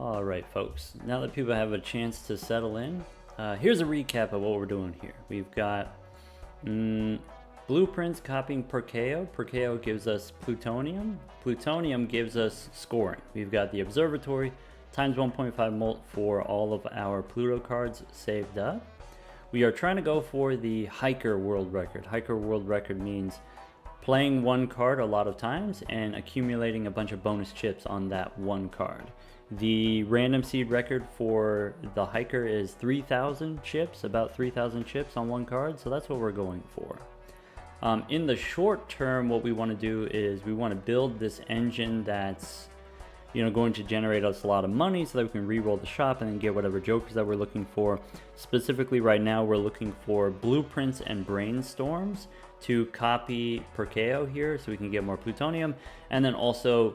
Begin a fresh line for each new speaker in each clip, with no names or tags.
All right, folks, now that people have a chance to settle in, here's a recap of what we're doing here. We've got blueprints copying Perkeo. Perkeo gives us plutonium. Plutonium gives us scoring. We've got the observatory times 1.5 molt for all of our Pluto cards saved up. We are trying to go for the hiker world record. Hiker world record means playing one card a lot of times and accumulating a bunch of bonus chips on that one card. The random seed record for the hiker is 3,000 chips, about 3,000 chips on one card, so that's what we're going for. In the short term, what we want to do is we want to build this engine that's going to generate us a lot of money so that we can re-roll the shop and then get whatever jokers that we're looking for. Specifically right now, we're looking for blueprints and brainstorms to copy Perkeo here so we can get more plutonium, and then also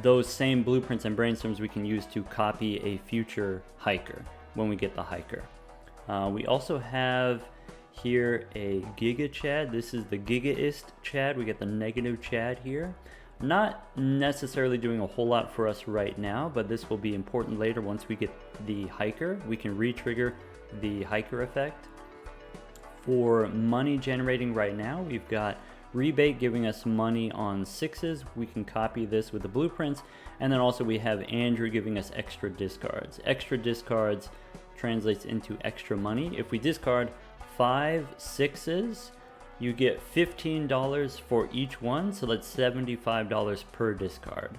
those same blueprints and brainstorms we can use to copy a future hiker when we get the hiker. We also have here a Giga Chad. This is the Gigaist Chad. We get the negative Chad here. Not necessarily doing a whole lot for us right now, but this will be important later once we get the hiker. We can re-trigger the hiker effect. For money generating right now, we've got rebate giving us money on sixes. We can copy this with the blueprints. And then also we have Andrew giving us extra discards. Extra discards translates into extra money. If we discard 5 sixes, you get $15 for each one, so that's $75 per discard.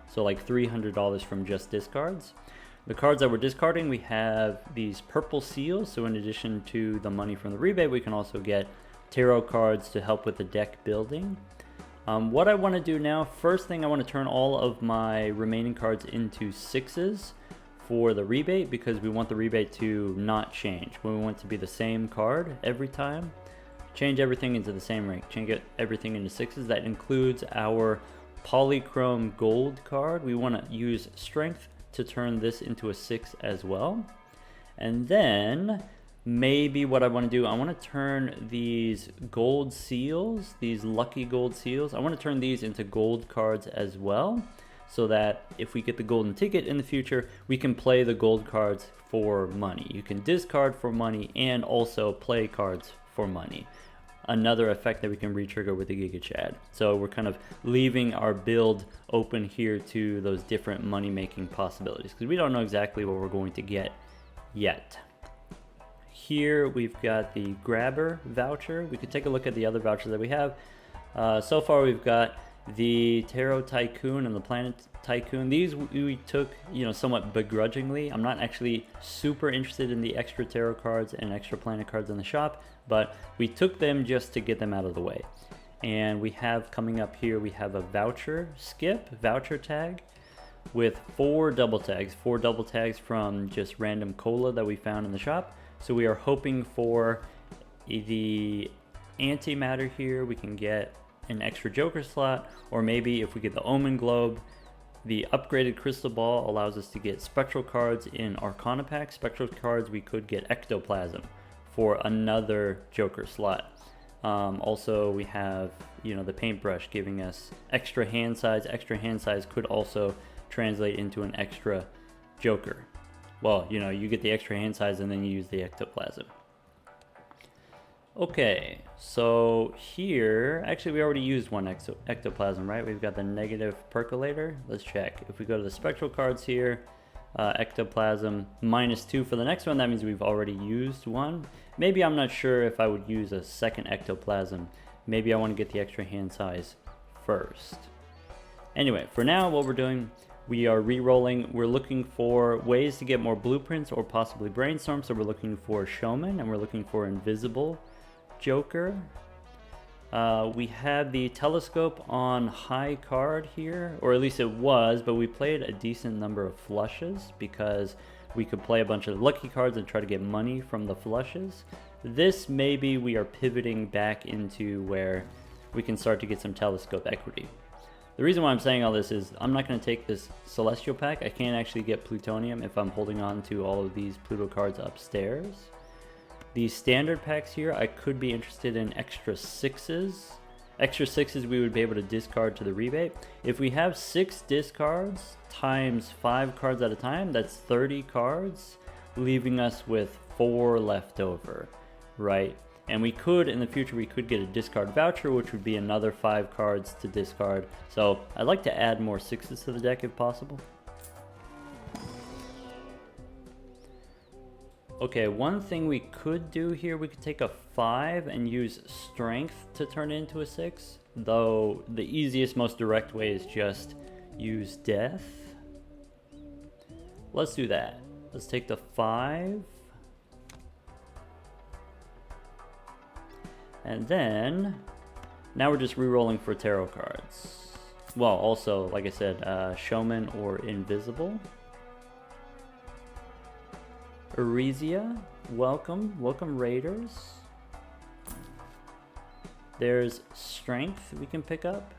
So like $300 from just discards. The cards that we're discarding, we have these purple seals, so in addition to the money from the rebate, we can also get tarot cards to help with the deck building. What I want to do now, first thing I want to turn all of my remaining cards into sixes for the rebate, because we want the rebate to not change. We want it to be the same card every time. Change everything into the same rank. Change everything into sixes. That includes our polychrome gold card. We want to use strength to turn this into a 6 as well. And then maybe what I want to do, I want to turn these gold seals, these lucky gold seals, I want to turn these into gold cards as well, so that if we get the golden ticket in the future, we can play the gold cards for money. You can discard for money and also play cards for money. Another effect that we can re-trigger with the Giga Chad. So we're kind of leaving our build open here to those different money-making possibilities, because we don't know exactly what we're going to get yet. Here we've got the grabber voucher. We could take a look at the other vouchers that we have. So far we've got the Tarot Tycoon and the Planet Tycoon. These we took, somewhat begrudgingly. I'm not actually super interested in the extra tarot cards and extra planet cards in the shop, but we took them just to get them out of the way. And we have coming up here, we have a voucher tag with 4 double tags from just random cola that we found in the shop. So we are hoping for the antimatter here. We can get an extra joker slot, or maybe if we get the omen globe, the upgraded crystal ball allows us to get spectral cards in Arcana pack. Spectral cards, we could get ectoplasm for another joker slot. Also we have the paintbrush giving us extra hand size. Extra hand size could also translate into an extra joker. Well, you get the extra hand size and then you use the ectoplasm. Okay, so here, actually we already used one ectoplasm, right? We've got the negative percolator. Let's check. If we go to the spectral cards here, ectoplasm -2 for the next one, that means we've already used one. Maybe I'm not sure if I would use a second ectoplasm. Maybe I want to get the extra hand size first. Anyway, for now, what we're doing, we are re-rolling. We're looking for ways to get more blueprints or possibly brainstorm. So we're looking for showman and we're looking for invisible joker. We have the telescope on high card here, or at least it was, but we played a decent number of flushes because we could play a bunch of lucky cards and try to get money from the flushes. This maybe we are pivoting back into where we can start to get some telescope equity. The reason why I'm saying all this is I'm not going to take this celestial pack. I can't actually get plutonium if I'm holding on to all of these Pluto cards upstairs. These standard packs here, I could be interested in extra 6s. Extra 6s we would be able to discard to the rebate. If we have 6 discards times 5 cards at a time, that's 30 cards, leaving us with 4 left over, right? And we could, in the future, we could get a discard voucher, which would be another 5 cards to discard. So I'd like to add more 6s to the deck if possible. Okay, one thing we could do here, we could take a 5 and use strength to turn it into a 6. Though the easiest, most direct way is just use death. Let's do that. Let's take the 5. And then, now we're just re-rolling for tarot cards. Well, also, like I said, Showman or Invisible. Arisia, welcome Raiders. There's Strength we can pick up.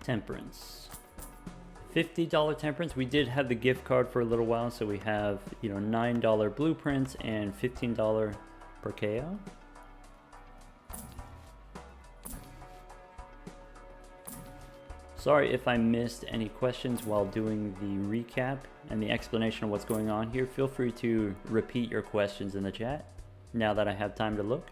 Temperance. $50 Temperance. We did have the gift card for a little while, so we have, you know, $9 blueprints and $15 Perkeo. Sorry if I missed any questions while doing the recap and the explanation of what's going on here. Feel free to repeat your questions in the chat now that I have time to look.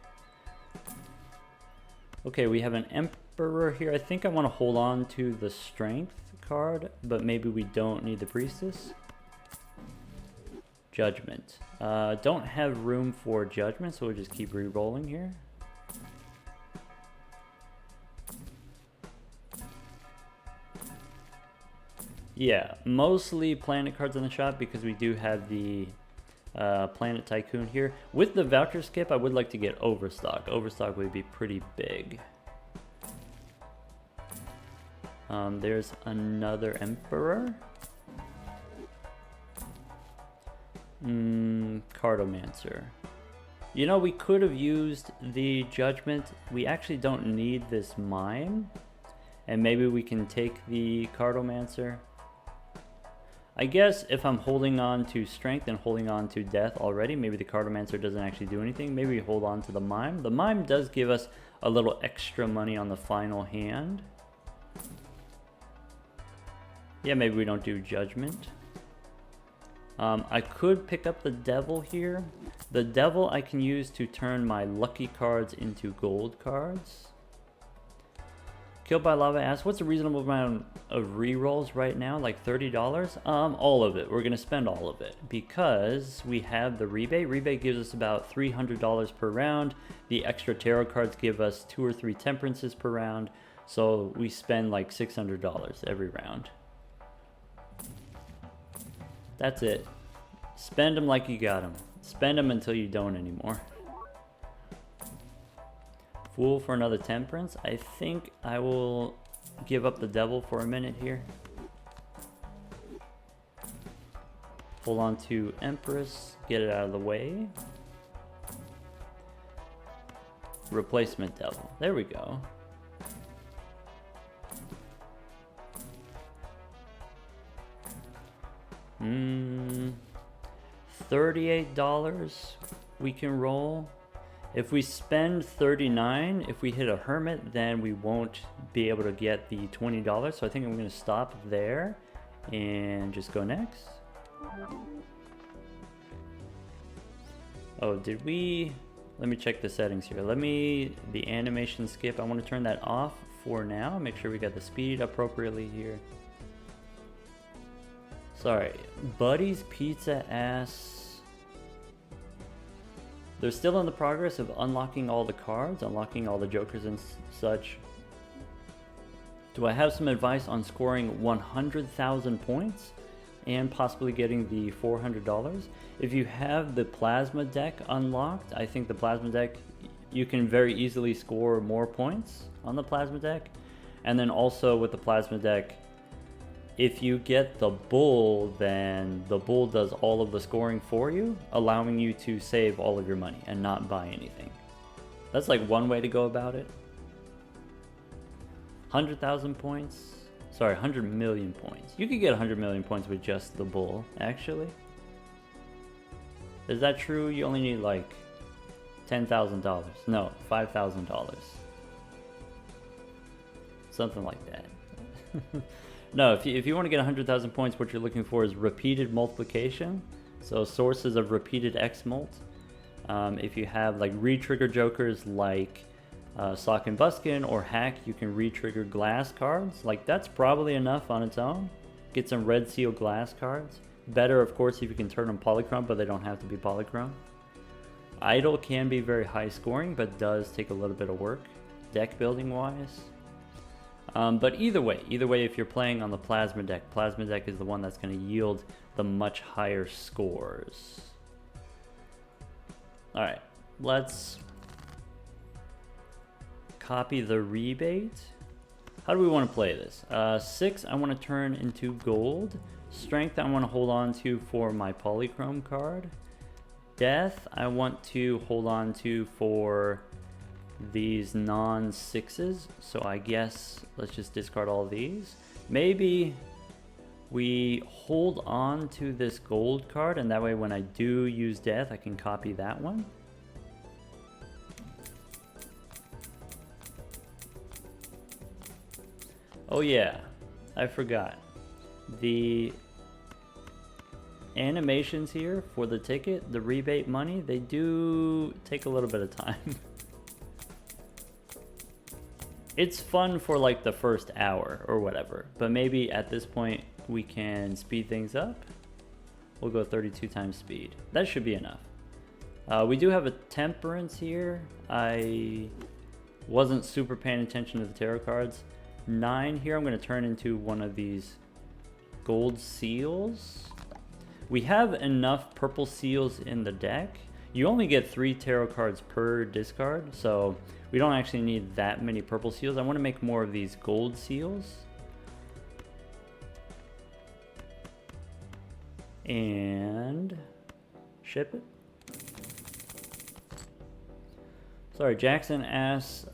Okay, we have an Emperor here. I think I want to hold on to the Strength card, but maybe we don't need the Priestess. Judgment. Don't have room for Judgment, so we'll just keep re-rolling here. Yeah, mostly planet cards in the shop because we do have the Planet Tycoon here. With the voucher skip, I would like to get Overstock. Overstock would be pretty big. There's another Emperor. Cartomancer. You know, we could have used the Judgment. We actually don't need this Mime. And maybe we can take the Cartomancer. I guess if I'm holding on to Strength and holding on to Death already, maybe the Cartomancer doesn't actually do anything. Maybe we hold on to the Mime. The Mime does give us a little extra money on the final hand. Yeah, maybe we don't do Judgment. I could pick up the Devil here. The Devil I can use to turn my lucky cards into gold cards. Killed by Lava asks, what's a reasonable amount of rerolls right now? Like $30? All of it. We're going to spend all of it because we have the rebate. Rebate gives us about $300 per round. The extra tarot cards give us 2 or 3 temperances per round. So we spend like $600 every round. That's it. Spend them like you got them. Spend them until you don't anymore. Fool for another temperance. I think I will give up the Devil for a minute here. Hold on to Empress, get it out of the way. Replacement Devil. There we go. $38 we can roll. If we spend $39, if we hit a Hermit, then we won't be able to get the $20. So I think I'm going to stop there and just go next. Oh, did we... Let me check the settings here. The animation skip, I want to turn that off for now. Make sure we got the speed appropriately here. Sorry, Buddy's Pizza asks... They're still in the progress of unlocking all the cards, unlocking all the jokers and such. Do I have some advice on scoring 100,000 points and possibly getting the $400? If you have the plasma deck unlocked, I think the plasma deck, you can very easily score more points on the plasma deck. And then also with the plasma deck, if you get the bull, then the bull does all of the scoring for you, allowing you to save all of your money and not buy anything. That's like one way to go about it. 100,000 points. Sorry, 100 million points. You could get 100 million points with just the bull, actually. Is that true? You only need like $10,000. No, $5,000. Something like that. No, if you want to get 100,000 points, what you're looking for is repeated multiplication. So sources of repeated X mult. If you have like re-trigger jokers like Sock and Buskin or Hack, you can re-trigger glass cards. Like that's probably enough on its own. Get some red seal glass cards. Better, of course, if you can turn them polychrome, but they don't have to be polychrome. Idle can be very high scoring, but does take a little bit of work, deck building wise. But either way, if you're playing on the Plasma deck is the one that's going to yield the much higher scores. All right, let's copy the rebate. How do we want to play this? 6, I want to turn into gold. Strength, I want to hold on to for my polychrome card. Death, I want to hold on to for these non-6s. So I guess let's just discard all these. Maybe we hold on to this gold card, and that way when I do use death, I can copy that one. Oh yeah, I forgot. The animations here for the ticket, the rebate money, they do take a little bit of time. It's fun for like the first hour or whatever, but maybe at this point we can speed things up. We'll go 32 times speed. That should be enough. We do have a temperance here. I wasn't super paying attention to the tarot cards. 9 here, I'm going to turn into one of these gold seals. We have enough purple seals in the deck. You only get 3 tarot cards per discard, so we don't actually need that many purple seals. I want to make more of these gold seals. And ship it. Sorry, Jackson asks,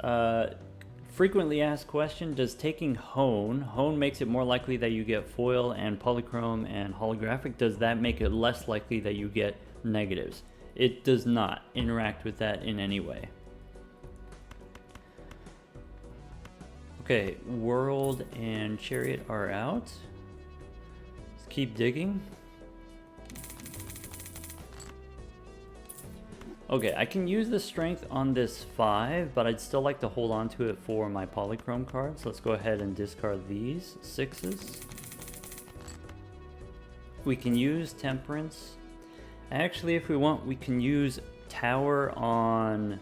frequently asked question, does taking Hone makes it more likely that you get foil and polychrome and holographic? Does that make it less likely that you get negatives? It does not interact with that in any way. Okay, World and Chariot are out. Let's keep digging. Okay, I can use the strength on this 5, but I'd still like to hold on to it for my polychrome cards. Let's go ahead and discard these 6s. We can use Temperance. Actually, if we want, we can use Tower on,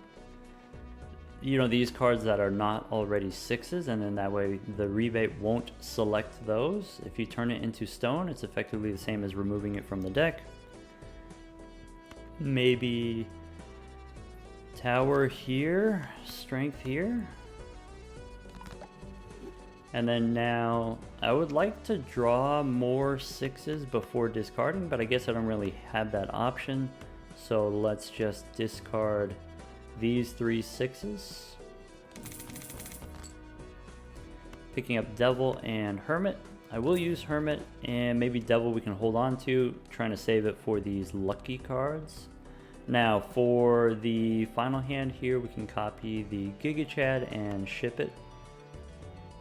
you know, these cards that are not already 6s, and then that way the rebate won't select those. If you turn it into stone, it's effectively the same as removing it from the deck. Maybe Tower here, strength here. And then now I would like to draw more 6s before discarding, but I guess I don't really have that option. So let's just discard these 3 6s. Picking up Devil and Hermit. I will use Hermit, and maybe Devil we can hold on to, trying to save it for these lucky cards. Now for the final hand here, we can copy the Giga Chad and ship it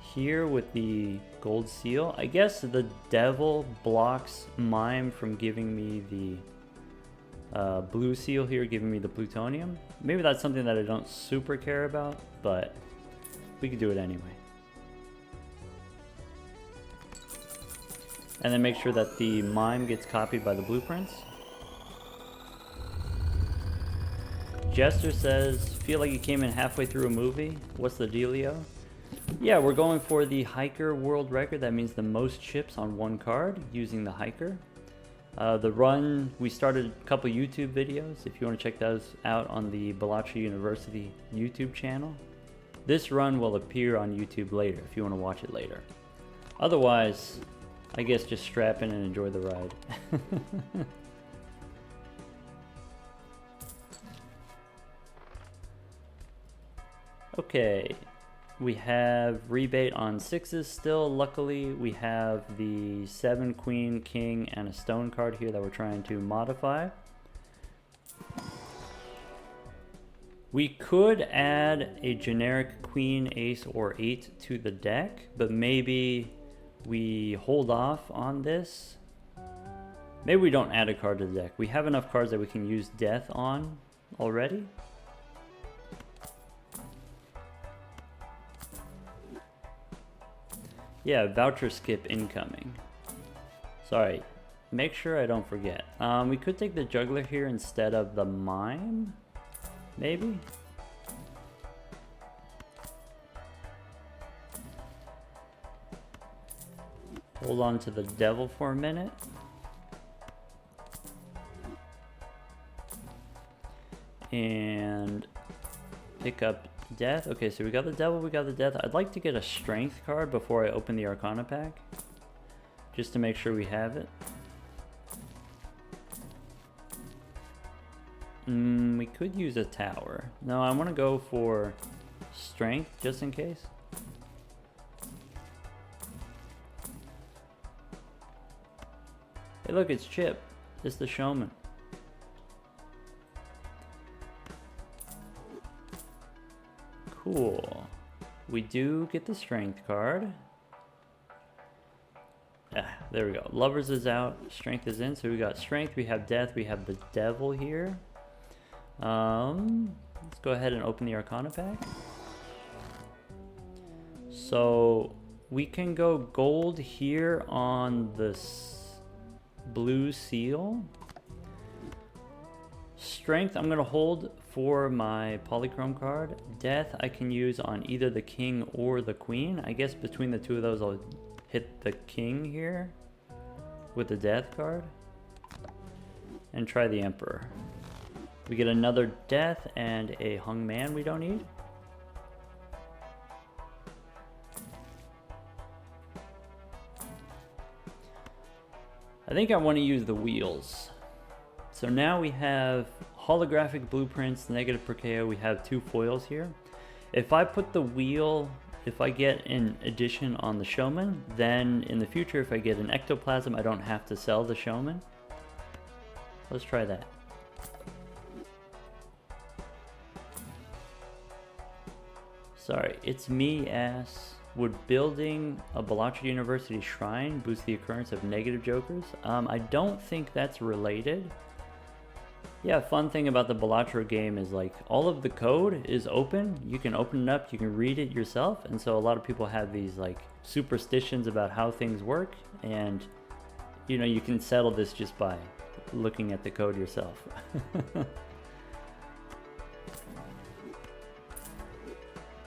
here with the gold seal. I guess the Devil blocks Mime from giving me the blue seal here, giving me the plutonium. Maybe that's something that I don't super care about, but we could do it anyway. And then make sure that the Mime gets copied by the blueprints. Jester says, feel like you came in halfway through a movie. What's the dealio? Yeah, we're going for the Hiker world record. That means the most chips on one card using the Hiker. The run, we started a couple YouTube videos. If you want to check those out on the Balacha University YouTube channel. This run will appear on YouTube later if you want to watch it later. Otherwise, I guess just strap in and enjoy the ride. Okay, we have rebate on 6s still. Luckily, we have the 7 Queen, King, and a stone card here that we're trying to modify. We could add a generic queen, ace, or 8 to the deck, but maybe we hold off on this. Maybe we don't add a card to the deck. We have enough cards that we can use death on already. Yeah, voucher skip incoming. Sorry, make sure I don't forget. We could take the juggler here instead of the mime, maybe? Hold on to the devil for a minute. And pick up death. Okay, so we got the devil, we got the death. I'd like to get a strength card before I open the Arcana pack, just to make sure we have it. We could use a tower. No, I want to go for strength just in case. Hey look, it's Chip. It's the showman. Cool. We do get the strength card. There we go. Lovers is out, strength is in. So we got strength, we have death, we have the devil here. Let's go ahead and open the Arcana pack. So we can go gold here on this blue seal. Strength I'm gonna hold for my polychrome card. Death I can use on either the king or the queen. I guess between the two of those I'll hit the king here with the death card and try the emperor. We get another death and a hung man we don't need. I think I want to use the wheels. So now we have holographic blueprints, negative Perkeo. We have 2 foils here. If I put the wheel, if I get an addition on the showman, then in the future if I get an ectoplasm, I don't have to sell the showman. Let's try that. Sorry, it's me, ass. Would building a Bellatra University shrine boost the occurrence of negative jokers? I don't think that's related. Yeah, fun thing about the Bellatra game is like all of the code is open. You can open it up, you can read it yourself, and so a lot of people have these like superstitions about how things work, and you know, you can settle this just by looking at the code yourself.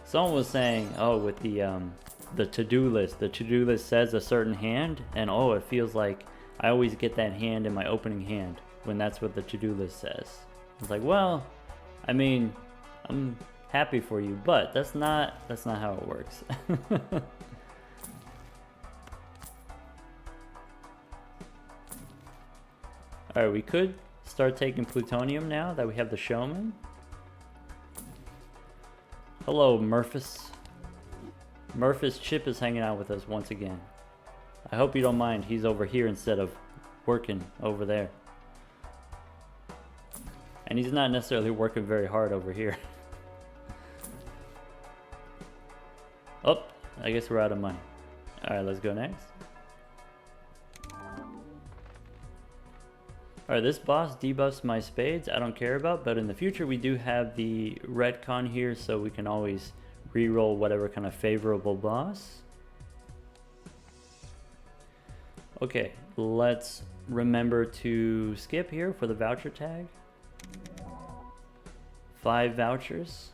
Someone was saying, oh, with the to-do list, the to-do list says a certain hand, and oh, it feels like I always get that hand in my opening hand when that's what the to-do list says. It's like, well, I mean, I'm happy for you, but that's not how it works. All right, we could start taking plutonium now that we have the showman. Hello, Murphys. Murphys Chip is hanging out with us once again. I hope you don't mind. He's over here instead of working over there. And he's not necessarily working very hard over here. Oh, I guess we're out of money. All right, let's go next. All right, this boss debuffs my spades. I don't care about, but in the future we do have the retcon here, so we can always reroll whatever kind of favorable boss. Okay, let's remember to skip here for the voucher tag. 5 vouchers.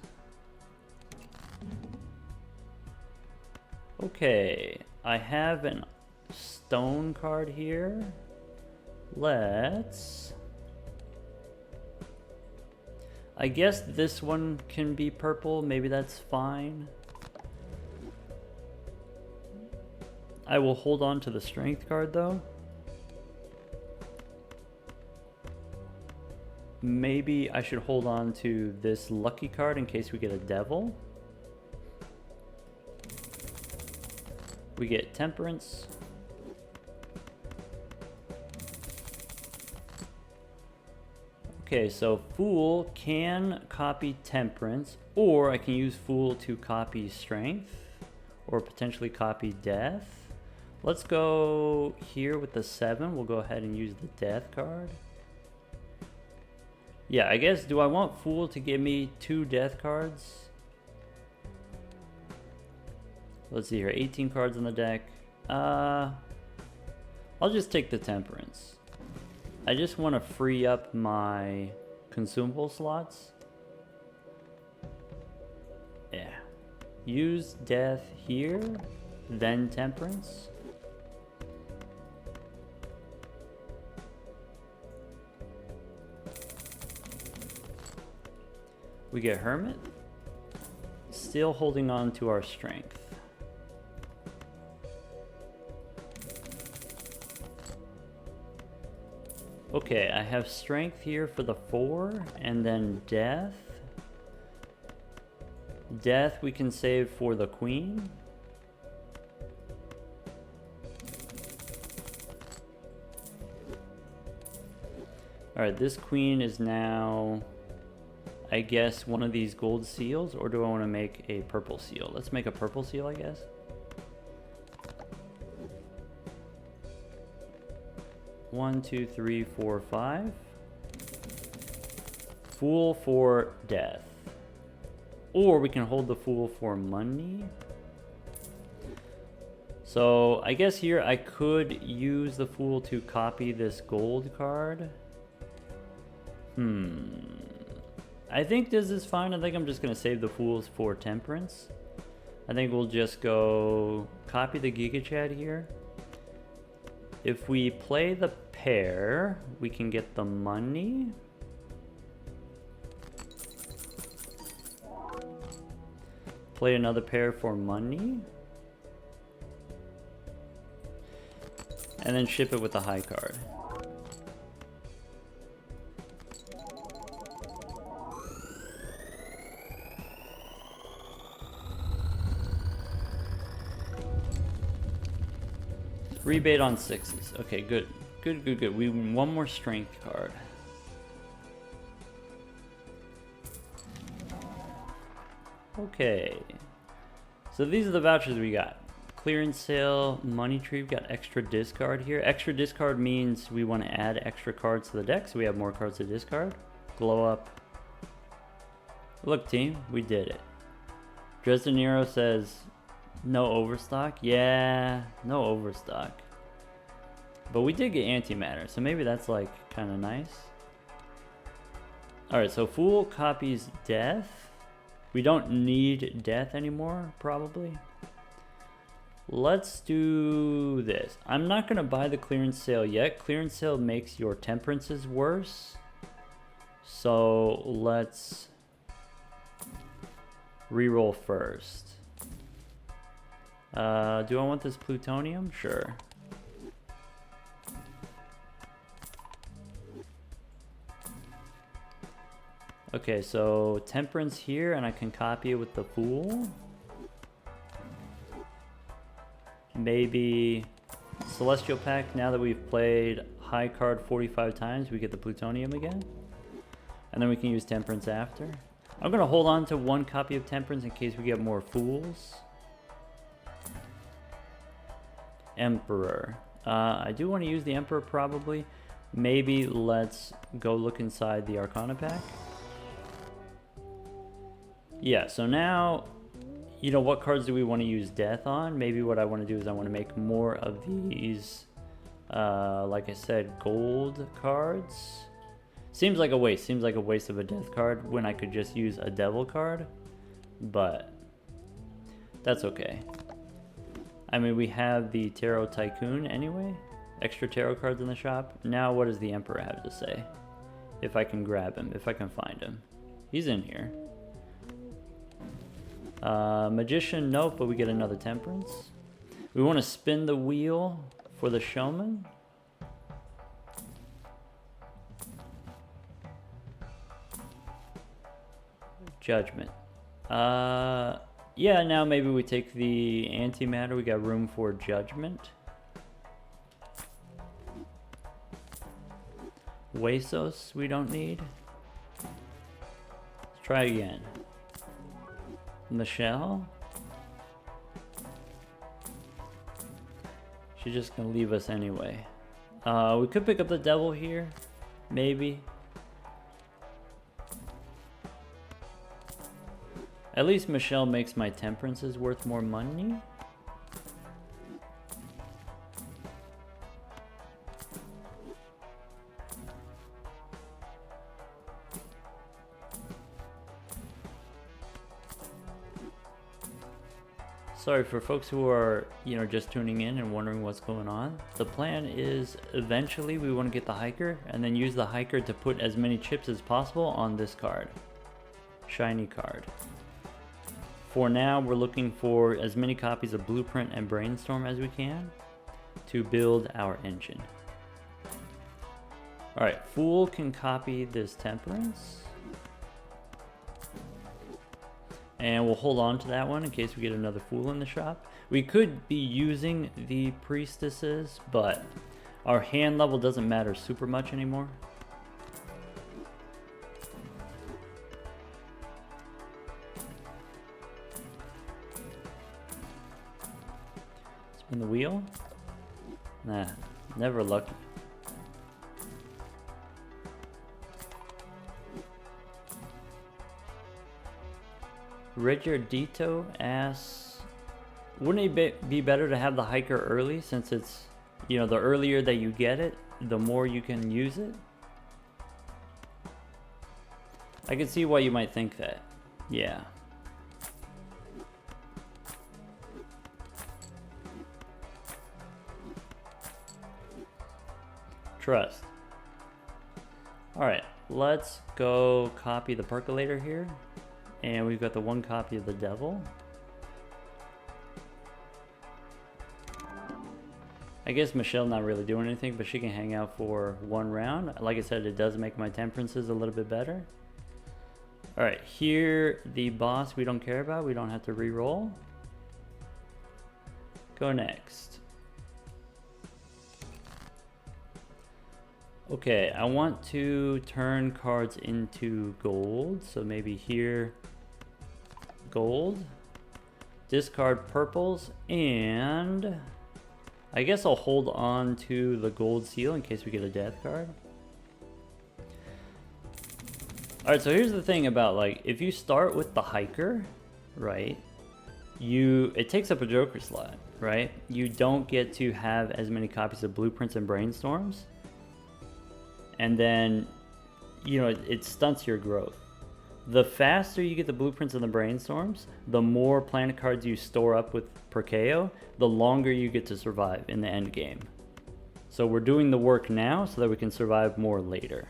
Okay, I have a stone card here. Let's... I guess this one can be purple. Maybe that's fine. I will hold on to the strength card though. Maybe I should hold on to this lucky card in case we get a devil. We get temperance. Okay, so Fool can copy Temperance, or I can use Fool to copy Strength, or potentially copy Death. Let's go here with the 7. We'll go ahead and use the Death card. Yeah, I guess, do I want Fool to give me 2 Death cards? Let's see here, 18 cards in the deck. I'll just take the Temperance. I just want to free up my consumable slots. Yeah. Use Death here, then Temperance. We get Hermit. Still holding on to our strength. Okay, I have strength here for the 4, and then death. Death we can save for the queen. Alright, this queen is now, I guess, one of these gold seals, or do I want to make a purple seal? Let's make a purple seal, I guess. One, two, three, four, 5. Fool for death. Or we can hold the Fool for money. So I guess here I could use the Fool to copy this gold card. I think this is fine. I think I'm just going to save the Fools for Temperance. I think we'll just go copy the Giga Chad here. If we play the pair, we can get the money. Play another pair for money. And then ship it with the high card. Rebate on 6s. Okay, good. Good, good, good. We win one more strength card. Okay. So these are the vouchers we got. Clearance sale, money tree. We've got extra discard here. Extra discard means we want to add extra cards to the deck, so we have more cards to discard. Glow up. Look, team, we did it. Dresden Nero says no overstock. Yeah, no overstock. But we did get antimatter, so maybe that's like kind of nice. Alright, so Fool copies death. We don't need death anymore, probably. Let's do this. I'm not going to buy the clearance sale yet. Clearance sale makes your temperances worse. So let's reroll first. Do I want this plutonium? Sure. Okay, so temperance here, and I can copy it with the Fool. Maybe Celestial Pack. Now that we've played high card 45 times, we get the plutonium again. And then we can use temperance after. I'm going to hold on to one copy of temperance in case we get more Fools. Emperor. I do want to use the Emperor probably. Maybe let's go look inside the Arcana pack. Yeah, so now, you know, what cards do we want to use death on? Maybe what I want to do is I want to make more of these, like I said, gold cards. Seems like a waste. Seems like a waste of a death card when I could just use a devil card. But that's okay. I mean, we have the Tarot Tycoon anyway. Extra tarot cards in the shop. Now what does the Emperor have to say? If I can grab him, if I can find him. He's in here. Magician, nope, but we get another temperance. We want to spin the wheel for the showman. Judgment. Yeah, now maybe we take the antimatter. We got room for judgment. Huesos we don't need. Let's try again. Michelle. She's just gonna leave us anyway. We could pick up the devil here, maybe. At least Michelle makes my temperances worth more money. Sorry for folks who are, just tuning in and wondering what's going on. The plan is eventually we want to get the hiker and then use the hiker to put as many chips as possible on this card. Shiny card. For now, we're looking for as many copies of Blueprint and Brainstorm as we can to build our engine. Alright, Fool can copy this Temperance. And we'll hold on to that one in case we get another Fool in the shop. We could be using the Priestesses, but our hand level doesn't matter super much anymore. Spin the wheel? Nah, never lucky. Regardito asks, wouldn't it be better to have the hiker early, since it's, the earlier that you get it, the more you can use it? I can see why you might think that. Yeah. Trust. Alright, let's go copy the percolator here. And we've got the one copy of the devil. I guess Michelle not really doing anything, but she can hang out for one round. Like I said, it does make my temperances a little bit better. Alright, here the boss we don't care about. We don't have to re-roll. Go next. Okay, I want to turn cards into gold. So maybe here, gold. Discard purples, and I guess I'll hold on to the gold seal in case we get a death card. Alright, so here's the thing about, if you start with the hiker, right, it takes up a joker slot, right? You don't get to have as many copies of Blueprints and Brainstorms. And then, it stunts your growth. The faster you get the Blueprints and the Brainstorms, the more planet cards you store up with Perkeo, the longer you get to survive in the end game. So we're doing the work now so that we can survive more later.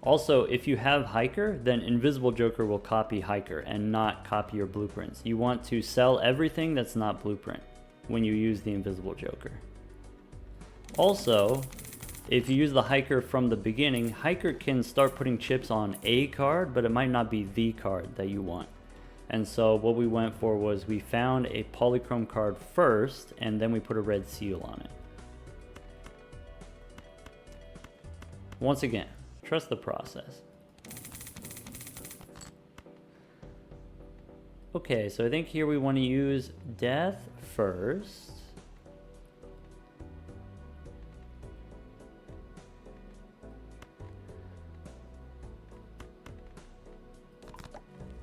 Also, if you have Hiker, then Invisible Joker will copy Hiker and not copy your Blueprints. You want to sell everything that's not Blueprint when you use the Invisible Joker. Also, if you use the hiker from the beginning, hiker can start putting chips on a card, but it might not be the card that you want. And so what we went for was we found a polychrome card first, and then we put a red seal on it. Once again, trust the process. Okay, so I think here we want to use death first.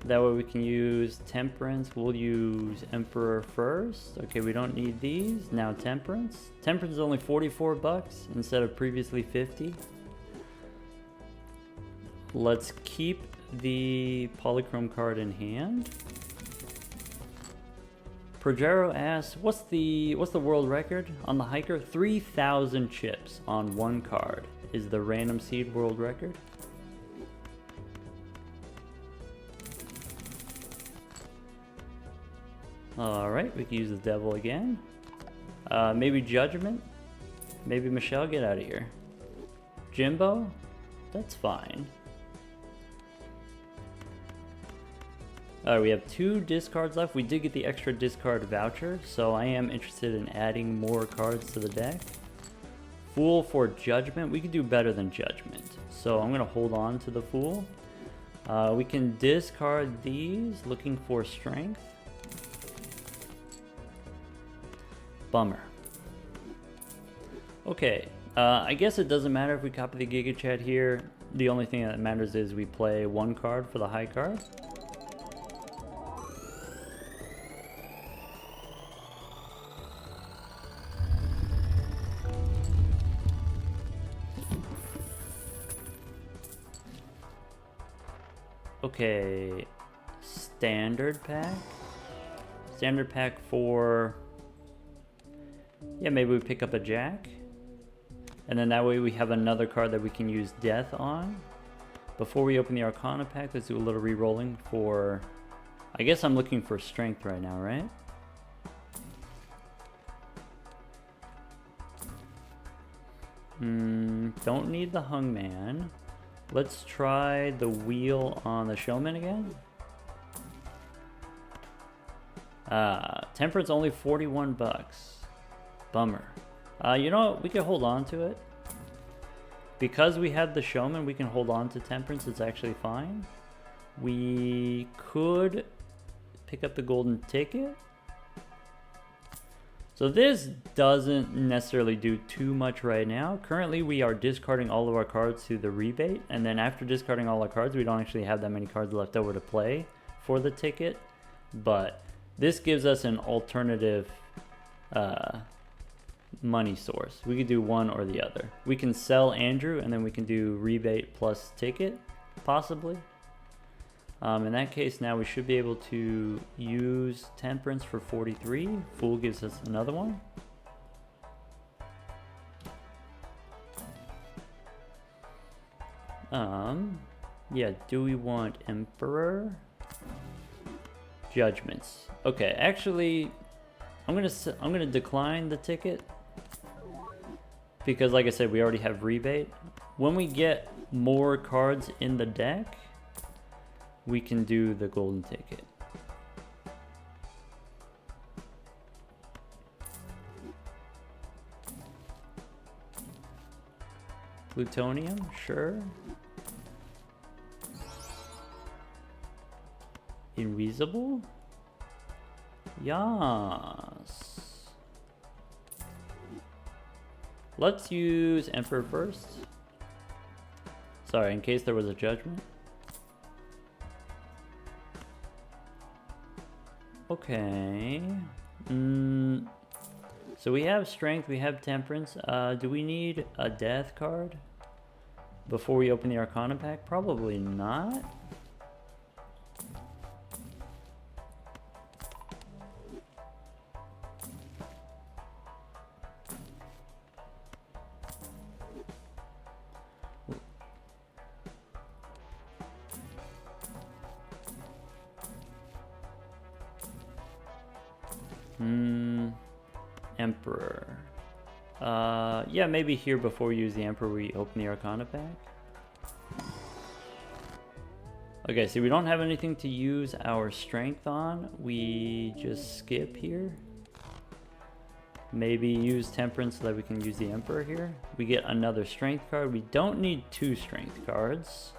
That way we can use Temperance. We'll use Emperor first. Okay, we don't need these. Now Temperance. Temperance is only 44 bucks instead of previously 50. Let's keep the polychrome card in hand. Progero asks, what's the world record on the hiker? 3,000 chips on one card is the random seed world record. Alright, we can use the devil again. Maybe Judgment? Maybe Michelle, get out of here. Jimbo? That's fine. Alright, we have 2 discards left. We did get the extra discard voucher, so I am interested in adding more cards to the deck. Fool for Judgment. We could do better than Judgment. So I'm going to hold on to the Fool. We can discard these, looking for Strength. Bummer. Okay, I guess it doesn't matter if we copy the Giga Chat here. The only thing that matters is we play one card for the high card. Okay, standard pack. Standard pack for... Yeah, maybe we pick up a Jack. And then that way we have another card that we can use Death on. Before we open the Arcana pack, let's do a little re-rolling for... I guess I'm looking for Strength right now, right? Don't need the Hungman. Let's try the wheel on the Showman again. Temperance only 41 bucks. Bummer. You know what? We can hold on to it. Because we have the Showman, we can hold on to Temperance. It's actually fine. We could pick up the golden ticket. So this doesn't necessarily do too much right now. Currently, we are discarding all of our cards to the rebate. And then after discarding all our cards, we don't actually have that many cards left over to play for the ticket. But this gives us an alternative money source. We could do one or the other. We can sell Andrew and then we can do rebate plus ticket, possibly. In that case, now we should be able to use Temperance for 43. Fool gives us another one. Yeah, do we want Emperor? Judgments. Okay, actually, I'm gonna decline the ticket because, like I said, we already have rebate. When we get more cards in the deck, we can do the golden ticket. Plutonium, sure. Invisible? Yes. Let's use Emperor first. Sorry, in case there was a judgment. Okay. So we have Strength, we have Temperance. Do we need a Death card before we open the Arcana pack? Probably not. Emperor. Yeah, maybe here before we use the Emperor, we open the Arcana pack. Okay, so we don't have anything to use our Strength on. We just skip here. Maybe use Temperance so that we can use the Emperor here. We get another Strength card. We don't need 2 Strength cards.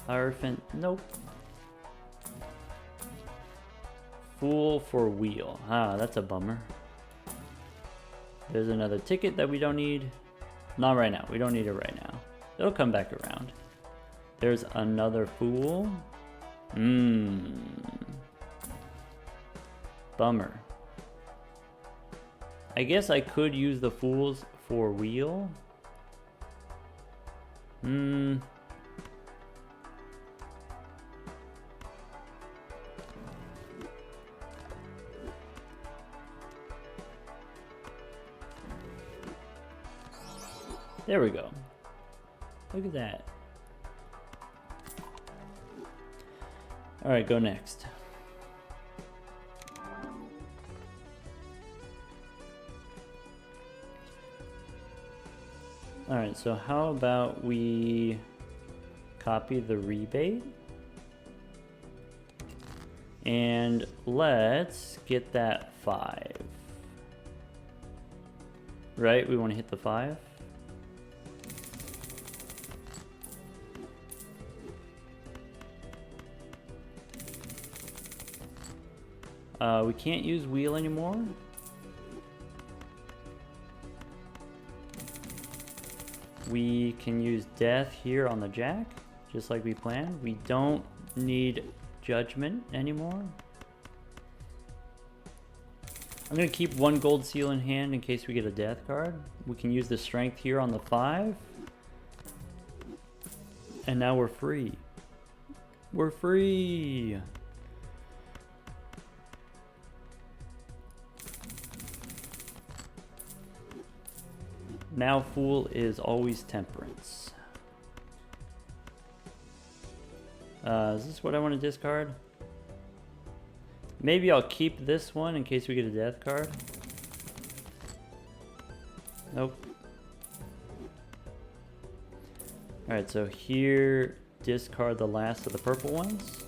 Hierophant, nope. Fool for wheel. Ah, that's a bummer. There's another ticket that we don't need. Not right now. We don't need it right now. It'll come back around. There's another fool. Bummer. I guess I could use the fools for wheel. There we go. Look at that. All right, go next. All right, so how about we copy the rebate. And let's get that 5. Right, we want to hit the 5. We can't use wheel anymore. We can use death here on the jack, just like we planned. We don't need judgment anymore. I'm gonna keep 1 gold seal in hand in case we get a death card. We can use the strength here on the 5. And now we're free. We're free! Now Fool is always Temperance. Is this what I want to discard? Maybe I'll keep this one in case we get a death card. Nope. Alright, so here, discard the last of the purple ones.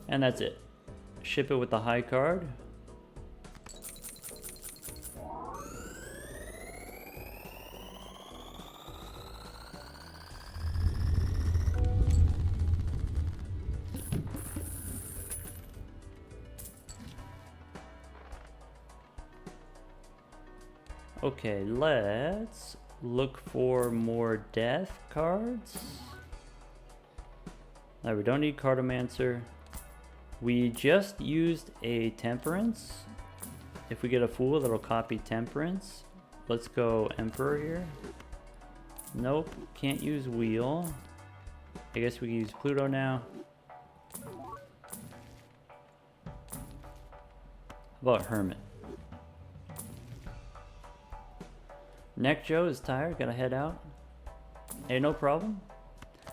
And that's it. Ship it with the high card. Okay, let's look for more death cards. Now we don't need Cartomancer. We just used a Temperance. If we get a Fool, that'll copy Temperance. Let's go Emperor here. Nope, can't use Wheel. I guess we can use Pluto now. How about Hermit? Neck Joe is tired, gotta head out. Hey, no problem.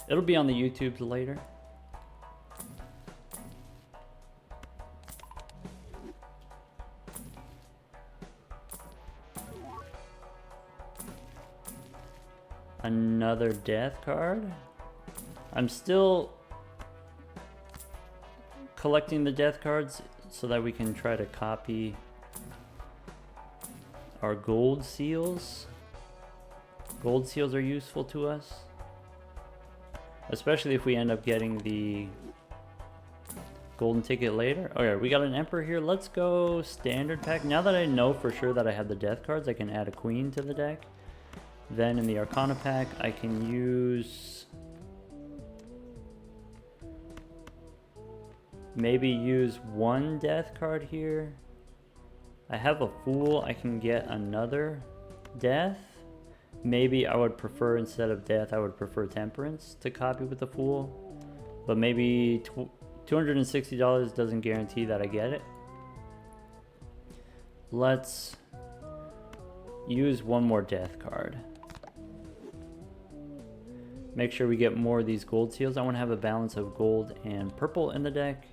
It'll be on the YouTubes later. Another death card. I'm still collecting the death cards so that we can try to copy our gold seals. Gold seals are useful to us, especially if we end up getting the golden ticket later. Okay, we got an Emperor here. Let's go standard pack. Now that I know for sure that I have the death cards, I can add a Queen to the deck. Then in the Arcana pack, I can maybe use 1 death card here. I have a Fool. I can get another death. Maybe I would prefer, instead of death, I would prefer Temperance to copy with the Fool. But maybe $260 doesn't guarantee that I get it. Let's use 1 more death card. Make sure we get more of these gold seals. I want to have a balance of gold and purple in the deck.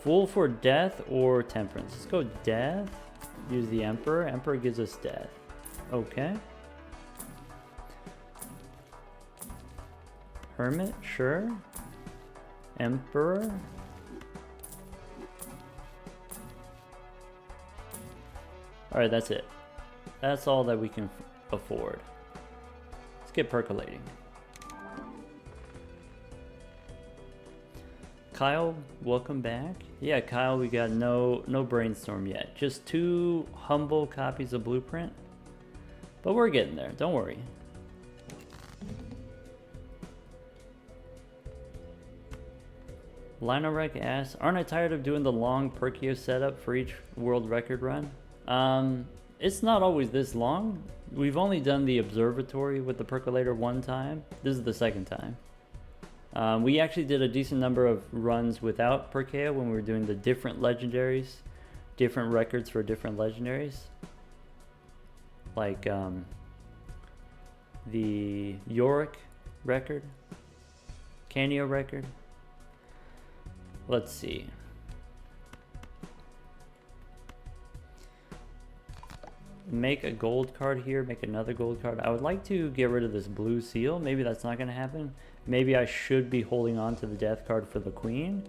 Fool for death or Temperance? Let's go death. Use the Emperor. Emperor gives us death. Okay. Hermit, sure. Emperor. Alright, that's it. That's all that we can afford. Let's get percolating. Kyle, welcome back. Yeah, Kyle, we got no brainstorm yet. Just 2 humble copies of Blueprint. But we're getting there, don't worry. Linorec asks, aren't I tired of doing the long Perkeo setup for each world record run? It's not always this long. We've only done the observatory with the percolator 1 time. This is the 2nd time. We actually did a decent number of runs without Perkeo when we were doing the different legendaries, different records for different legendaries. Like the Yorick record, Canio record. Let's see. make a gold card here, make another gold card. I would like to get rid of this blue seal. Maybe that's not going to happen. Maybe I should be holding on to the death card for the queen.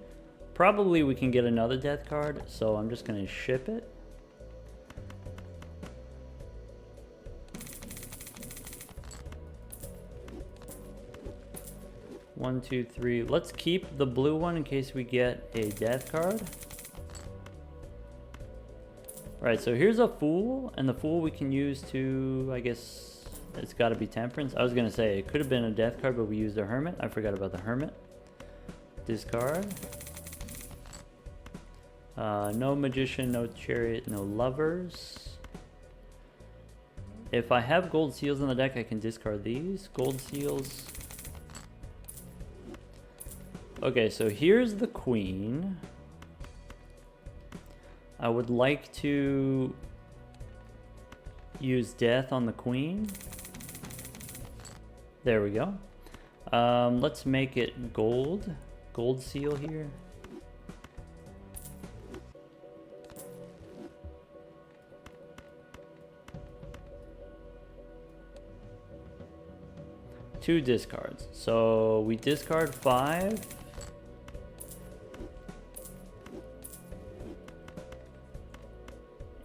Probably we can get another death card, so I'm just going to ship it. One, two, three. Let's keep the blue one in case we get a death card. Right, so here's a fool, and the fool we can use to, I guess, it's got to be temperance. I was going to say it could have been a death card, but we used a hermit. I forgot about the hermit. Discard. No magician, no chariot, no lovers. If I have gold seals in the deck, I can discard these. Gold seals. Okay, so here's the queen. I would like to use death on the queen. There we go. Let's make it gold. Gold seal here. Two discards. So we discard 5.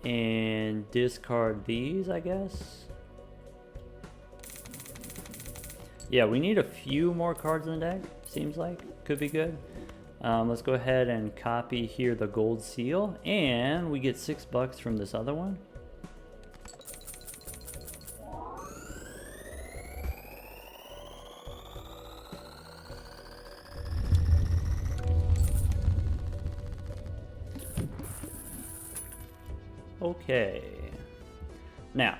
And discard these, I guess. Yeah, we need a few more cards in the deck, seems like. Could be good. Let's go ahead and copy here the gold seal. And we get $6 from this other one. Okay, now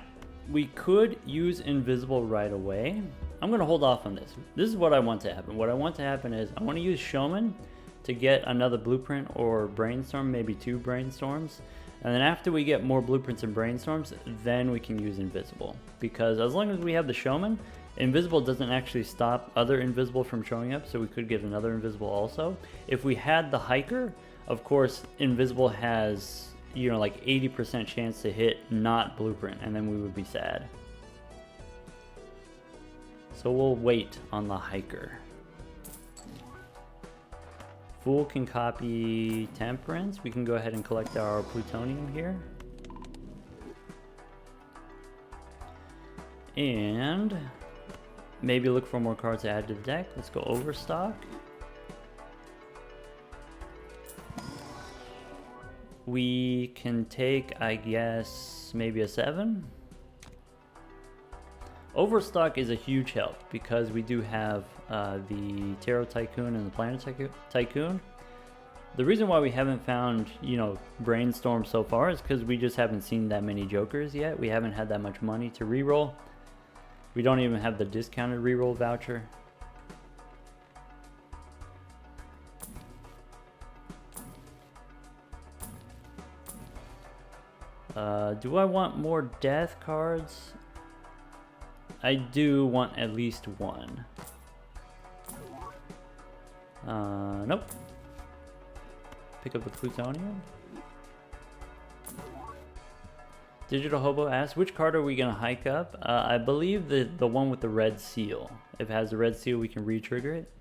we could use invisible right away. I'm gonna hold off on this. This is what I want to happen. What I want to happen is I want to use Showman to get another blueprint or brainstorm, maybe 2 brainstorms. And then after we get more blueprints and brainstorms, then we can use invisible. Because as long as we have the Showman, invisible doesn't actually stop other invisible from showing up, so we could get another invisible also. If we had the hiker, of course, invisible has, you know, like 80% chance to hit not blueprint, and then we would be sad. So we'll wait on the hiker. Fool can copy temperance. We can go ahead and collect our plutonium here. And maybe look for more cards to add to the deck. Let's go overstock. We can take, I guess, maybe a 7. Overstock is a huge help because we do have the Tarot Tycoon and the Planet Tycoon. The reason why we haven't found, you know, Brainstorm so far is because we just haven't seen that many Jokers yet. We haven't had that much money to reroll. We don't even have the discounted reroll voucher. Do I want more death cards? I do want at least 1. Nope. Pick up the plutonium. Digital Hobo asks, which card are we going to hike up? I believe the one with the red seal. If it has the red seal, we can re-trigger it.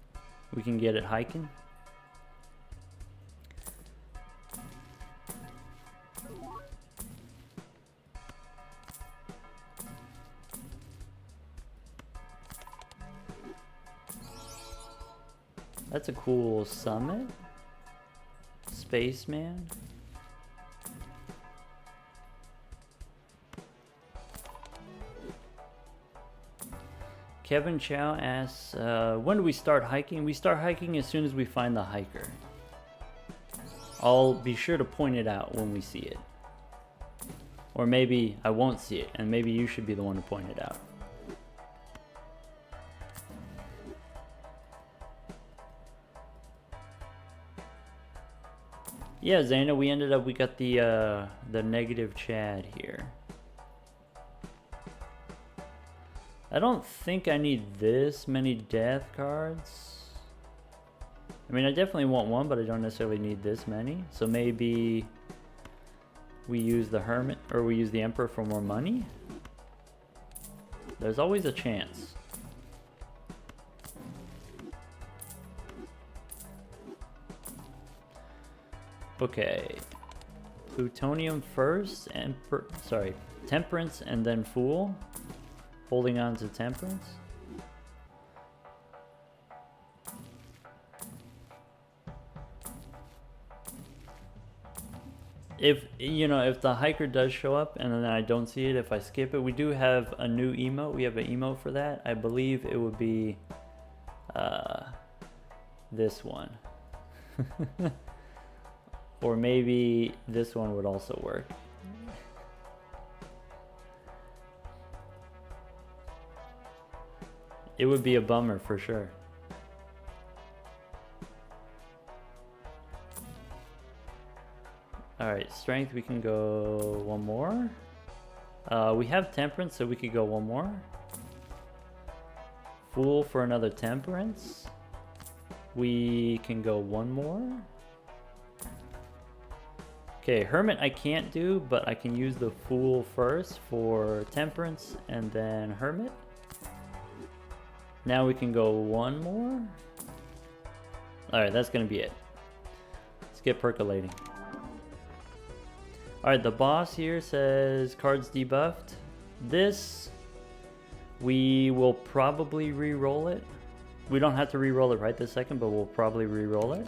We can get it hiking. That's a cool summit. Spaceman. Kevin Chow asks, when do we start hiking? We start hiking as soon as we find the hiker. I'll be sure to point it out when we see it. Or maybe I won't see it, and maybe you should be the one to point it out. Yeah, Zaina, we got the negative Chad here. I don't think I need this many death cards. I mean, I definitely want 1, but I don't necessarily need this many. So maybe we use the Hermit, or we use the Emperor for more money? There's always a chance. Okay. Plutonium first, Temperance and then Fool. Holding on to Temperance. If, you know, if the hiker does show up and then I don't see it, if I skip it, we do have a new emote. We have an emote for that. I believe it would be this one. Or maybe this one would also work. It would be a bummer for sure. Alright, strength, we can go one more. We have temperance, so we could go one more. Fool for another temperance. We can go one more. Okay, Hermit I can't do, but I can use the Fool first for temperance and then Hermit. Now we can go one more. Alright, that's gonna be it. Let's get percolating. Alright, the boss here says cards debuffed. This, we will probably re-roll it. We don't have to re-roll it right this second, but we'll probably re-roll it.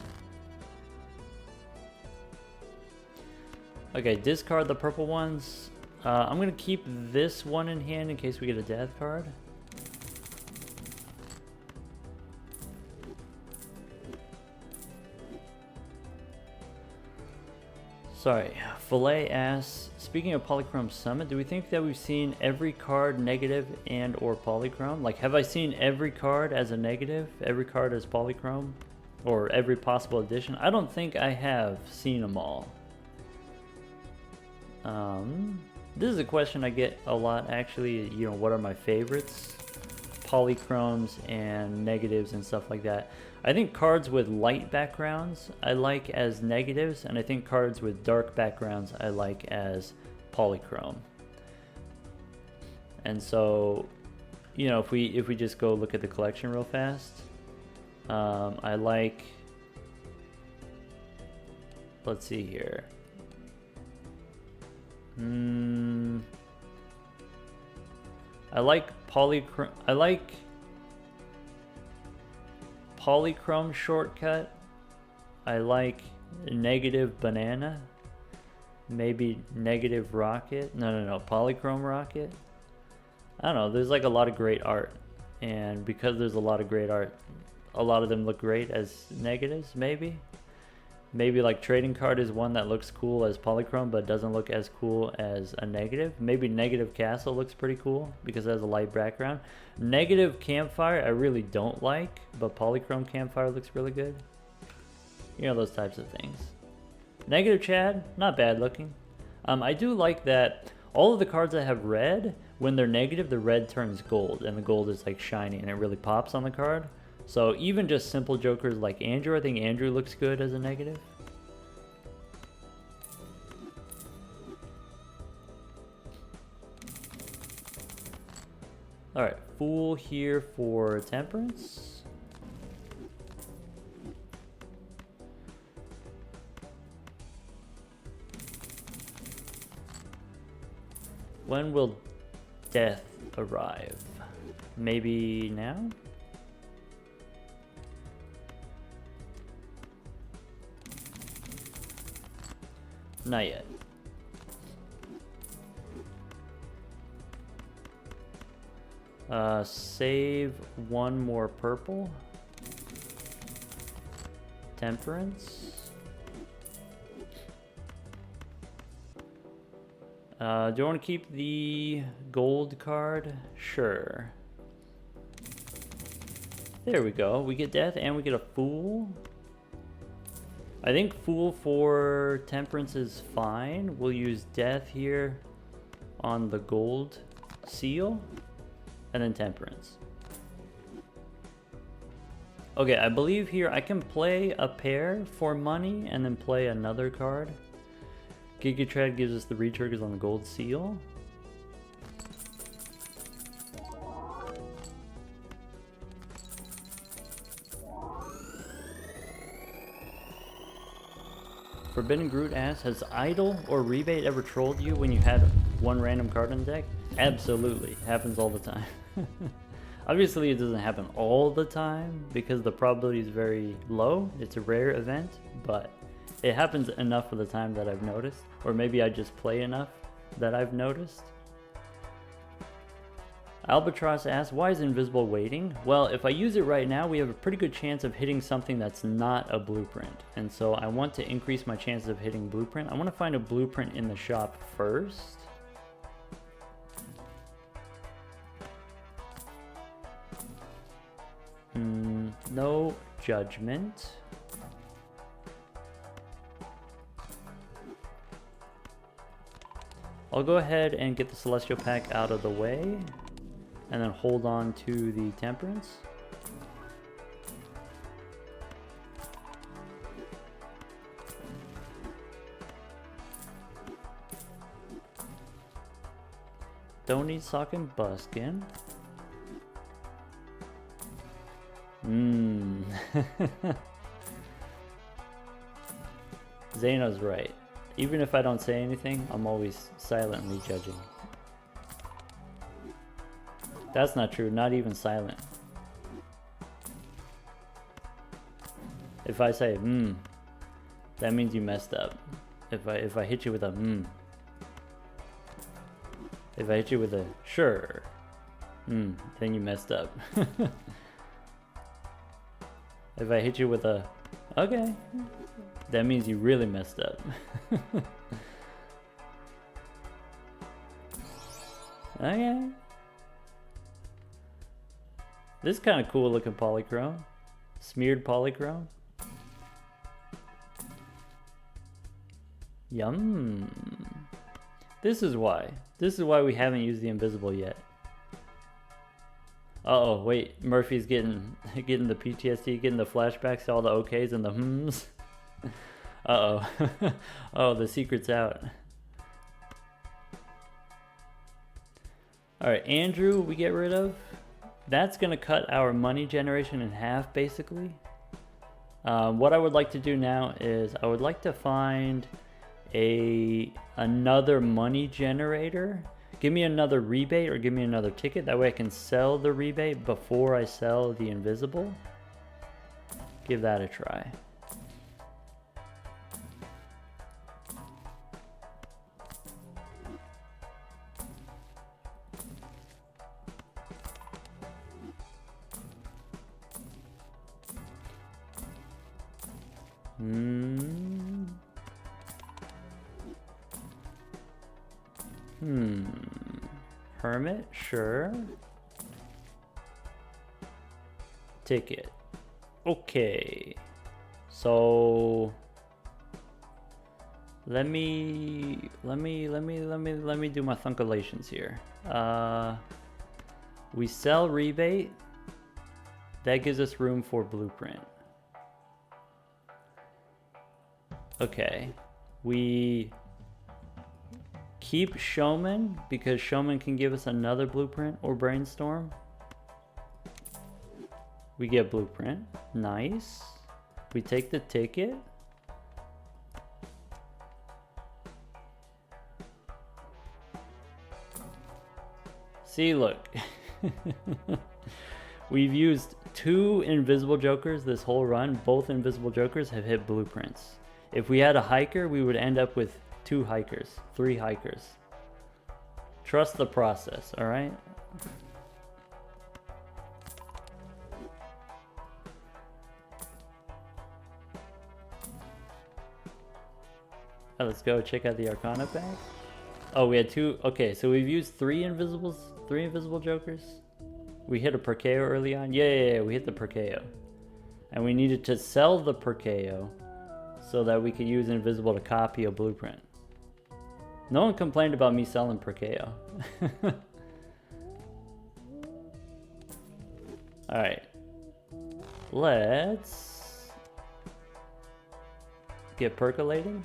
Okay, discard the purple ones. I'm going to keep this one in hand in case we get a death card. Sorry, Filet asks, speaking of Polychrome Summit, do we think that we've seen every card negative and or Polychrome? Like, have I seen every card as a negative, every card as Polychrome, or every possible edition? I don't think I have seen them all. This is a question I get a lot, actually. You know, what are my favorites? Polychromes and negatives and stuff like that. I think cards with light backgrounds I like as negatives, and I think cards with dark backgrounds I like as polychrome. And so, you know, if we just go look at the collection real fast, I like, let's see here. I like Polychrome Shortcut. I like Negative Banana. Maybe Negative Rocket. No, Polychrome Rocket. I don't know, there's like a lot of great art. And because there's a lot of great art, a lot of them look great as negatives, maybe. Maybe like Trading Card is one that looks cool as Polychrome but doesn't look as cool as a negative. Maybe Negative Castle looks pretty cool because it has a light background. Negative Campfire I really don't like, but Polychrome Campfire looks really good. You know, those types of things. Negative Chad, not bad looking. I do like that all of the cards that have red, when they're negative, the red turns gold, and the gold is like shiny and it really pops on the card. So even just simple jokers like Andrew, I think Andrew looks good as a negative. Alright, Fool here for Temperance. When will death arrive? Maybe now? Not yet. Save one more purple. Temperance. Do I want to keep the gold card? Sure. There we go. We get death and we get a Fool. I think Fool for Temperance is fine. We'll use death here on the gold seal and then Temperance. Okay, I believe here I can play a pair for money and then play another card. Gigatread gives us the retriggers on the gold seal. Forbidden Groot asks, has Idle or Rebate ever trolled you when you had one random card on the deck? Absolutely. Happens all the time. Obviously it doesn't happen all the time because the probability is very low. It's a rare event, but it happens enough of the time that I've noticed. Or maybe I just play enough that I've noticed. Albatross asks, why is Invisible waiting? Well, if I use it right now, we have a pretty good chance of hitting something that's not a blueprint. And so I want to increase my chances of hitting blueprint. I want to find a blueprint in the shop first. No judgment. I'll go ahead and get the Celestial Pack out of the way. And then hold on to the Temperance. Don't need Sock and Buskin. Zeno's right. Even if I don't say anything, I'm always silently judging. That's not true, not even silent. If I say, that means you messed up. If I hit you with a, if I hit you with a, sure, then you messed up. If I hit you with a, okay, that means you really messed up. Okay. This is kind of cool looking polychrome. Smeared polychrome. Yum. This is why. This is why we haven't used the invisible yet. Uh-oh, wait. Murphy's getting the PTSD, getting the flashbacks to all the okays and the hmms. Uh-oh. Oh, the secret's out. Alright, Andrew, we get rid of. That's going to cut our money generation in half, basically. What I would like to do now is I would like to find another money generator. Give me another rebate or give me another ticket. That way I can sell the rebate before I sell the invisible. Give that a try. Hermit, sure. Ticket. Okay. So let me do my thunkalations here. We sell rebate. That gives us room for blueprint. Okay. We keep Showman because Showman can give us another blueprint or brainstorm. We get blueprint. Nice. We take the ticket. See, look. We've used 2 invisible jokers this whole run. Both invisible jokers have hit blueprints. If we had a hiker, we would end up with 2 hikers, 3 hikers. Trust the process, all right? Let's go check out the Arcana pack. Oh, we had 2. Okay, so we've used 3 invisible jokers. We hit a Perkeo early on. Yeah, we hit the Perkeo. And we needed to sell the Perkeo so that we could use invisible to copy a blueprint. No one complained about me selling Perkeo. Alright. Let's get percolating.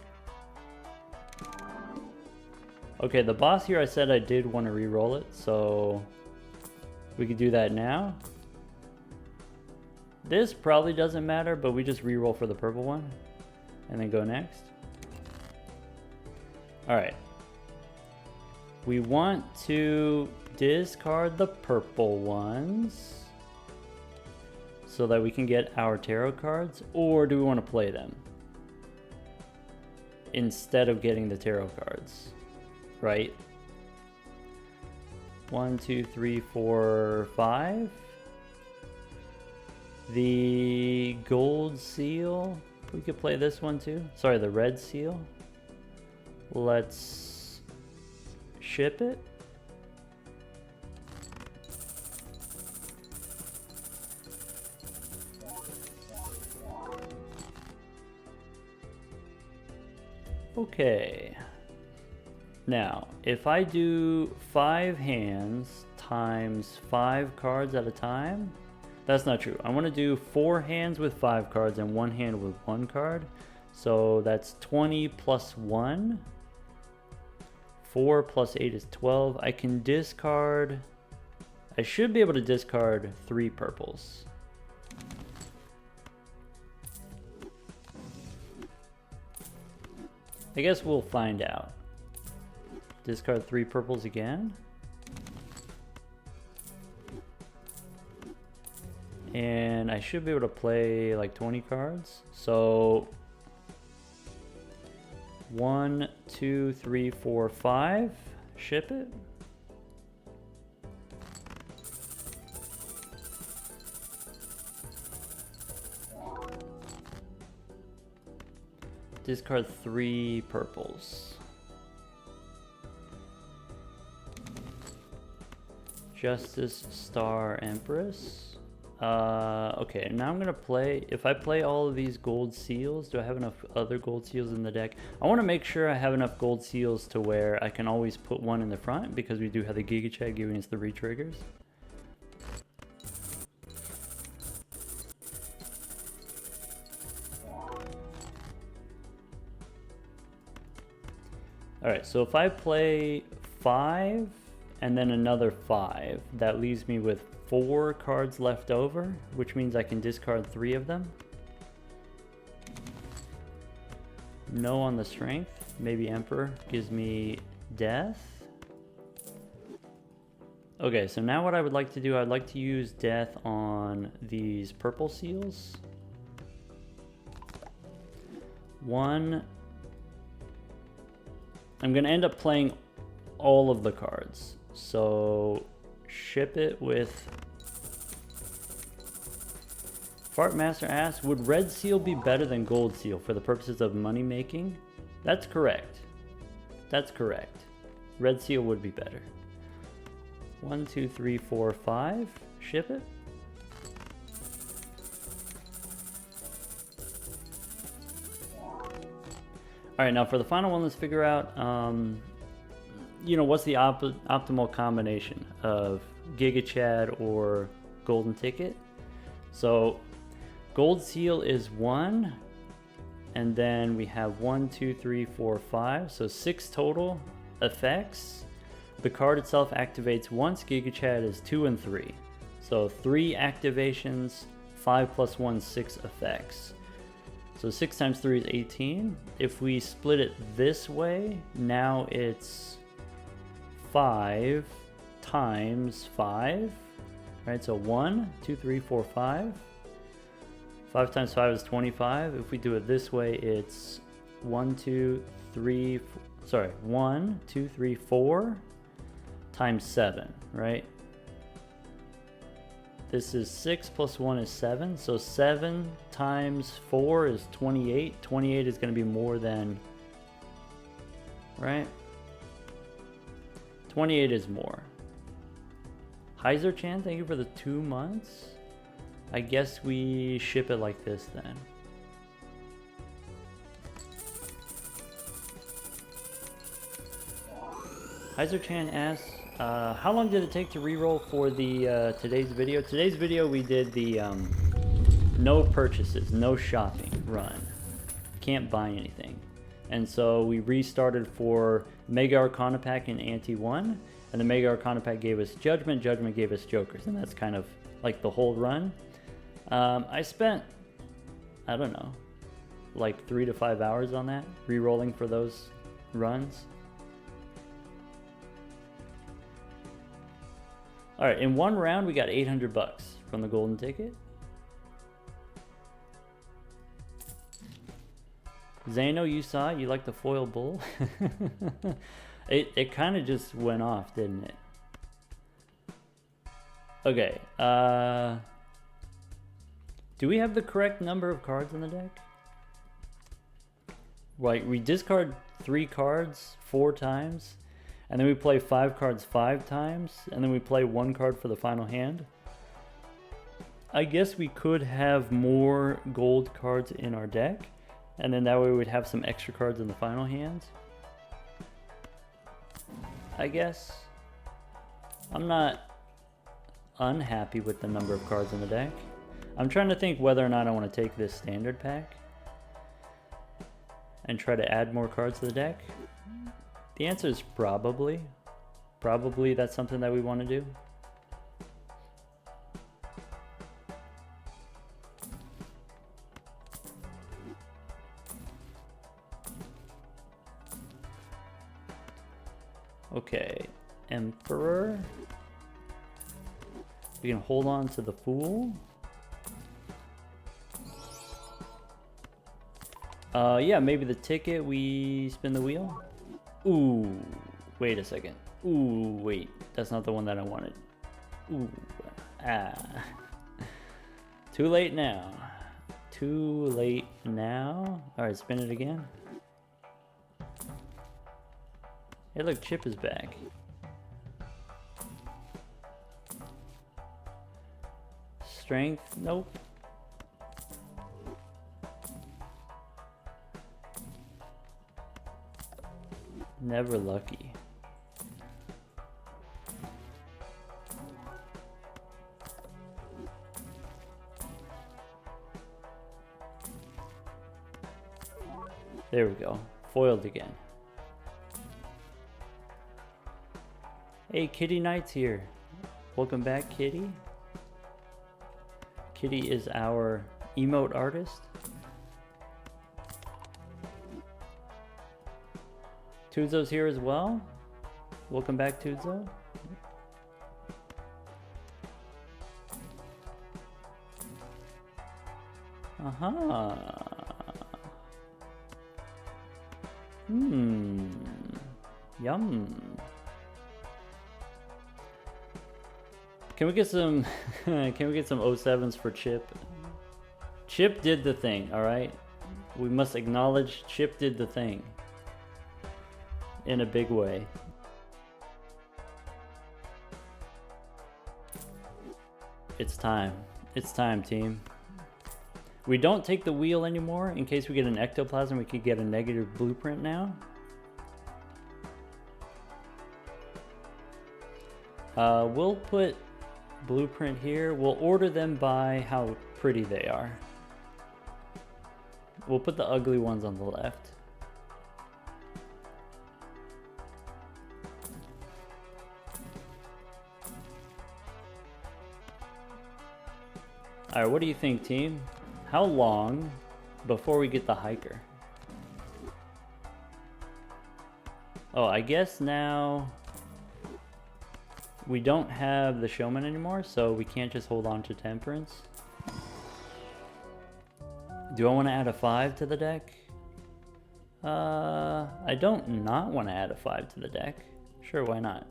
Okay, the boss here, I said I did want to re-roll it, so we could do that now. This probably doesn't matter, but we just re-roll for the purple one and then go next. All right. We want to discard the purple ones so that we can get our tarot cards, or do we want to play them instead of getting the tarot cards? Right? 1, 2, 3, 4, 5. The gold seal. We could play this one too. Sorry, the red seal. Let's ship it. Okay. Now, if I do 5 hands times 5 cards at a time, that's not true. I want to do 4 hands with 5 cards and 1 hand with 1 card. So that's 20 plus 1. 4 plus 8 is 12. I can discard... I should be able to discard 3 purples. I guess we'll find out. Discard 3 purples again. And I should be able to play like 20 cards. So 1, 2, 3, 4, 5. Ship it. Discard 3 purples. Justice, Star, Empress. Okay, now I'm gonna play, if I play all of these gold seals, do I have enough other gold seals in the deck? I wanna make sure I have enough gold seals to where I can always put one in the front, because we do have the Giga Chad giving us the re-triggers. Alright, so if I play 5 and then another 5, that leaves me with 4 cards left over, which means I can discard 3 of them. No on the strength. Maybe Emperor gives me death. Okay, so now what I would like to do, I'd like to use death on these purple seals. 1. I'm gonna end up playing all of the cards. So ship it with... Fartmaster asks, would red seal be better than gold seal for the purposes of money making? That's correct. That's correct. Red seal would be better. 1, 2, 3, 4, 5. Ship it. All right, now for the final one, let's figure out, you know, what's the optimal combination of Giga Chad or Golden Ticket. So Gold Seal is 1, and then we have 1, 2, 3, 4, 5, so 6 total effects. The card itself activates once. Giga Chad is 2 and 3. So 3 activations, 5 plus 1, 6 effects. So 6 times 3 is 18. If we split it this way, now it's 5 times 5. Right, so 1, 2, 3, 4, 5. 5 times 5 is 25. If we do it this way, it's 1, 2, 3, sorry, 1, 2, 3, 4 times 7, right? This is 6 plus 1 is 7, so 7 times 4 is 28. 28 is going to be more than, right? 28 is more. Heiser-chan, thank you for the 2 months. I guess we ship it like this then. Heiser-chan asks, how long did it take to reroll for the today's video? Today's video we did the no purchases, no shopping run. Can't buy anything. And so we restarted for Mega Arcana Pack in Ante 1, and the Mega Arcana Pack gave us Judgment, Judgment gave us Jokers, and that's kind of like the whole run. I spent, I don't know, like 3 to 5 hours on that, re-rolling for those runs. Alright, in one round we got 800 bucks from the golden ticket. Zano, you saw it? You like the foil bull? It kind of just went off, didn't it? Okay, do we have the correct number of cards in the deck? Like, we discard 3 cards 4 times, and then we play 5 cards 5 times, and then we play 1 card for the final hand. I guess we could have more gold cards in our deck, and then that way we'd have some extra cards in the final hand. I guess. I'm not unhappy with the number of cards in the deck. I'm trying to think whether or not I want to take this standard pack and try to add more cards to the deck. The answer is probably. Probably that's something that we want to do. Okay, Emperor. We can hold on to the Fool. Yeah, maybe the ticket, we spin the wheel. Ooh, wait a second. Ooh, wait, that's not the one that I wanted. Ooh, Too late now. Too late now. All right, spin it again. Hey, look, Chip is back. Strength, nope. Never lucky. There we go. Foiled again. Hey, Kitty Knight's here. Welcome back, Kitty. Kitty is our emote artist. Tuzo's here as well. Welcome back, Tuzo. Uh-huh. Yum. Can we get some can we get some 07s for Chip? Chip did the thing, all right? We must acknowledge Chip did the thing in a big way. It's time. It's time, team. We don't take the wheel anymore. In case we get an ectoplasm, we could get a negative blueprint now. We'll put blueprint here. We'll order them by how pretty they are. We'll put the ugly ones on the left. Alright, what do you think, team? How long before we get the hiker? Oh, I guess now we don't have the showman anymore, so we can't just hold on to temperance. Do I want to add a 5 to the deck? I don't not want to add a 5 to the deck. Sure, why not?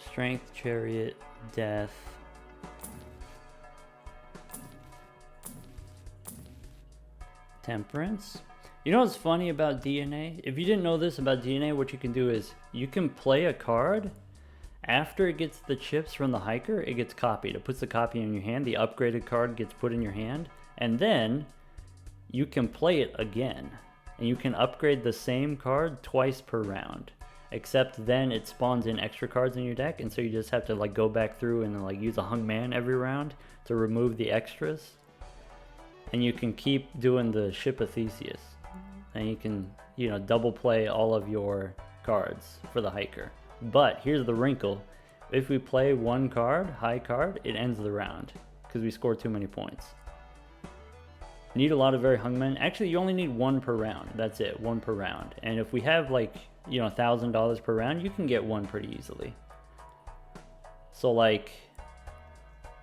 Strength, Chariot, Death. Temperance. You know what's funny about DNA? If you didn't know this about DNA, what you can do is you can play a card. After it gets the chips from the hiker, it gets copied. It puts the copy in your hand. The upgraded card gets put in your hand. And then you can play it again. And you can upgrade the same card twice per round. except then it spawns in extra cards in your deck, and so you just have to like go back through and like use a hung man every round to remove the extras. And you can keep doing the Ship of Theseus, and you can, you know, double play all of your cards for the hiker. But here's the wrinkle: if we play one card, high card, it ends the round because we scored too many points. Need a lot of very hungmen. Actually, you only need one per round. That's it, one per round. And if we have like, you know, $1,000 per round, you can get one pretty easily. So like,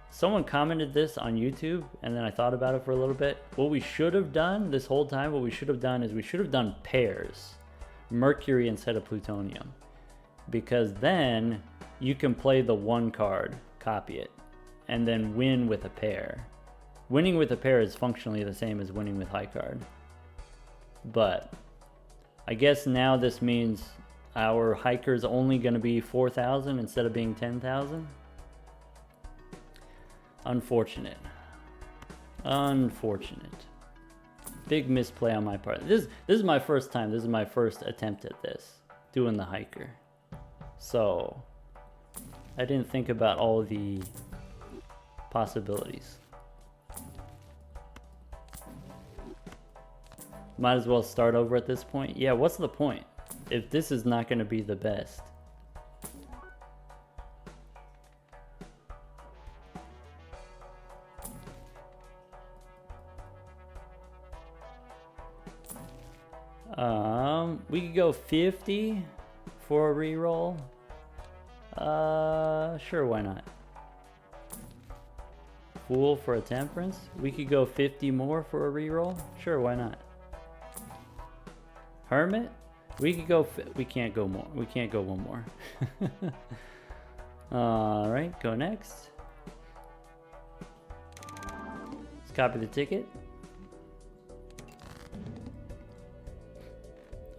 someone commented this on YouTube, and then I thought about it for a little bit. What we should have done this whole time, what we should have done is we should have done pairs. Mercury instead of plutonium. Because then you can play the one card, copy it, and then win with a pair. Winning with a pair is functionally the same as winning with high card. But I guess now this means our hiker's only going to be 4,000 instead of being 10,000. Unfortunate. Unfortunate. Big misplay on my part. This is my first time. This is my first attempt at this, doing the hiker. So I didn't think about all the possibilities. Might as well start over at this point. Yeah, what's the point if this is not going to be the best? We could go 50 for a reroll. Sure, why not? Fool for a temperance. We could go 50 more for a reroll. Sure, why not? Hermit. We could go. We can't go more. We can't go one more. All right, go next. Let's copy the ticket.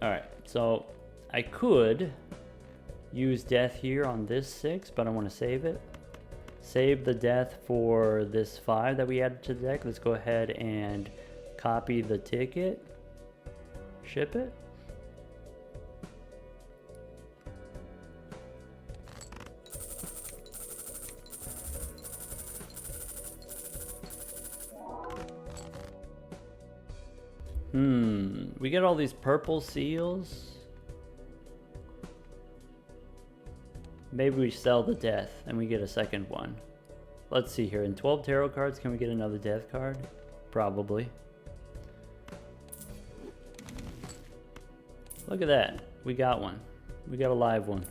All right, so I could use death here on this 6, but I want to save it. Save the death for this 5 that we added to the deck. Let's go ahead and copy the ticket. Ship it. We get all these purple seals. Maybe we sell the death and we get a second one. Let's see here. In 12 tarot cards, can we get another death card? Probably. Look at that. We got one. We got a live one.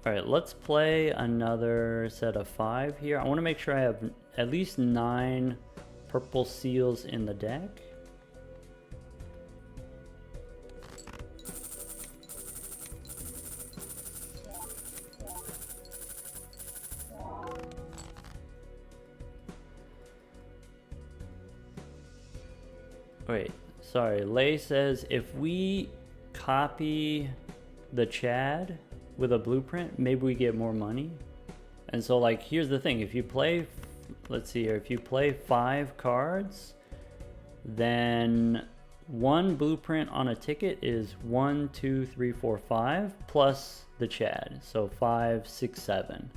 Alright, let's play another set of 5 here. I want to make sure I have at least 9 purple seals in the deck. Wait, sorry. Lay says if we copy the Chad with a blueprint, maybe we get more money. And so like, here's the thing. If you play, let's see here. If you play 5 cards, then one blueprint on a ticket is 1, 2, 3, 4, 5 plus the Chad. So 5, 6, 7.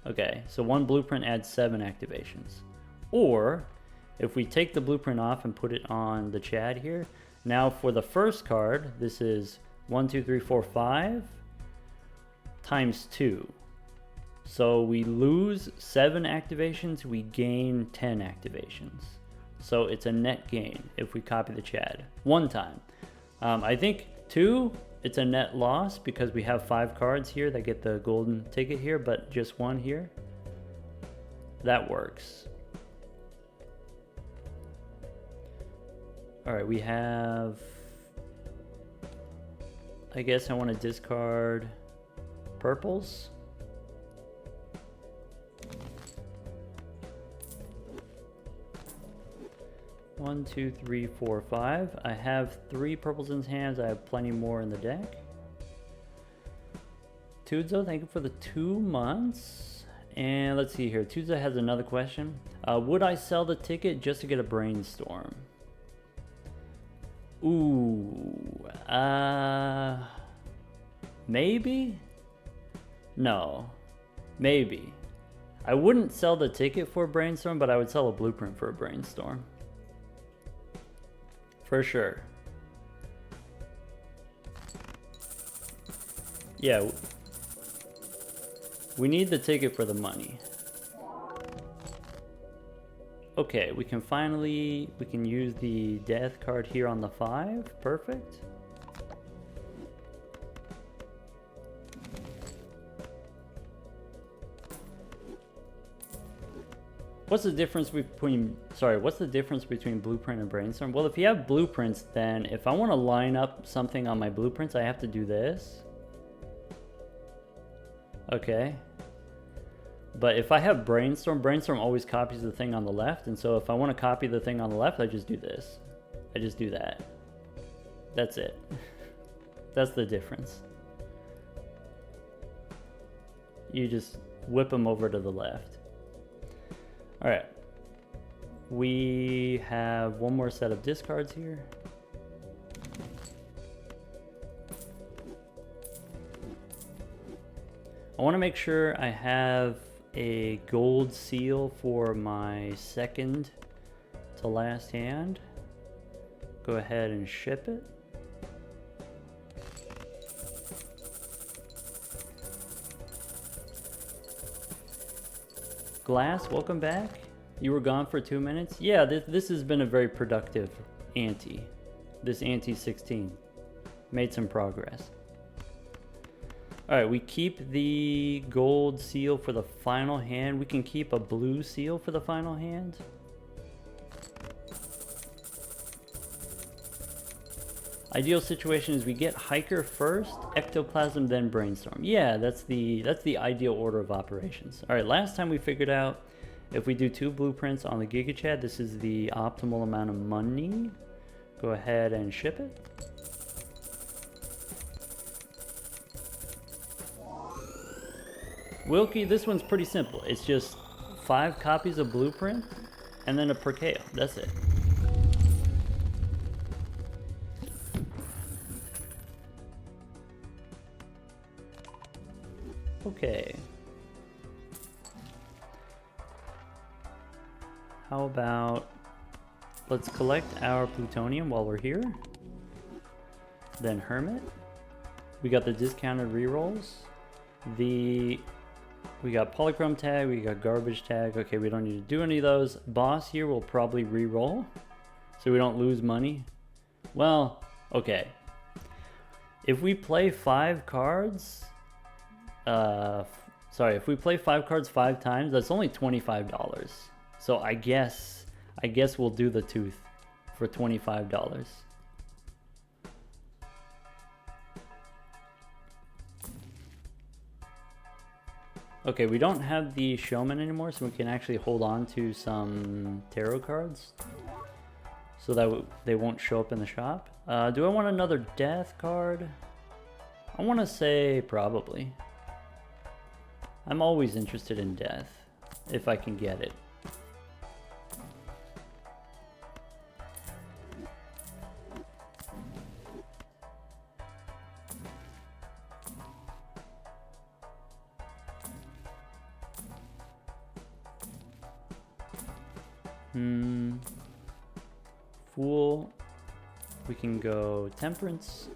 Okay, so one blueprint adds 7 activations. Or if we take the blueprint off and put it on the Chad here, now for the first card, this is 1, 2, 3, 4, 5 times 2. So we lose 7 activations, we gain 10 activations. So it's a net gain if we copy the Chad one time. I think 2, it's a net loss because we have 5 cards here that get the golden ticket here, but just 1 here. That works. All right, we have, I guess I want to discard purples. One, 2, 3, 4, 5. I have 3 purples in his hands. I have plenty more in the deck. Tudzo, thank you for the 2 months. And let's see here. Tudzo has another question. Would I sell the ticket just to get a brainstorm? Ooh, maybe? No, maybe. I wouldn't sell the ticket for a brainstorm, but I would sell a blueprint for a brainstorm. For sure. Yeah, we need the ticket for the money. Okay, we can use the death card here on the 5. Perfect. What's the difference between blueprint and brainstorm? Well, if you have blueprints, then if I want to line up something on my blueprints, I have to do this. Okay. But if I have brainstorm always copies the thing on the left, and so if I want to copy the thing on the left, I just do this. I just do that. That's it. That's the difference. You just whip them over to the left. All right. We have one more set of discards here. I want to make sure I have a gold seal for my second to last hand. Go ahead and ship it. Glass, welcome back. You were gone for 2 minutes. Yeah, this has been a very productive ante. This ante 16 made some progress. All right, we keep the gold seal for the final hand. We can keep a blue seal for the final hand. Ideal situation is we get hiker first, ectoplasm, then brainstorm. Yeah, that's the ideal order of operations. All right, last time we figured out if we do 2 blueprints on the GigaChad, this is the optimal amount of money. Go ahead and ship it. Wilkie, this one's pretty simple. It's just 5 copies of blueprint and then a Perkeo. That's it. Okay. How about let's collect our plutonium while we're here. Then Hermit. We got the discounted rerolls. We got polychrome tag, we got garbage tag. Okay, we don't need to do any of those. Boss here will probably re-roll so we don't lose money. Well, okay. If we play 5 cards, if we play 5 cards 5 times, that's only $25. So I guess we'll do the tooth for $25. Okay, we don't have the showman anymore, so we can actually hold on to some tarot cards so that they won't show up in the shop. Do I want another death card? I want to say probably. I'm always interested in death, if I can get it. Fool. We can go temperance.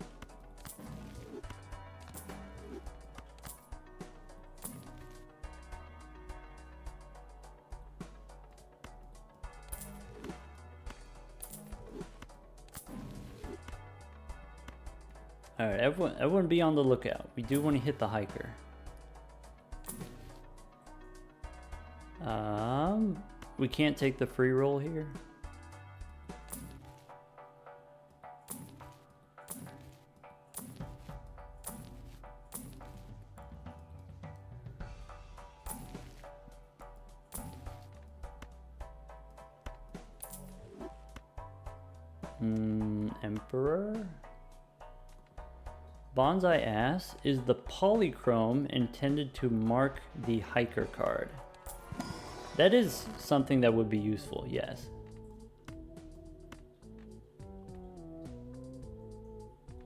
All right, everyone be on the lookout. We do want to hit the hiker. We can't take the free roll here. Emperor. Bonsai Ass is the polychrome intended to mark the hiker card. That is something that would be useful, yes.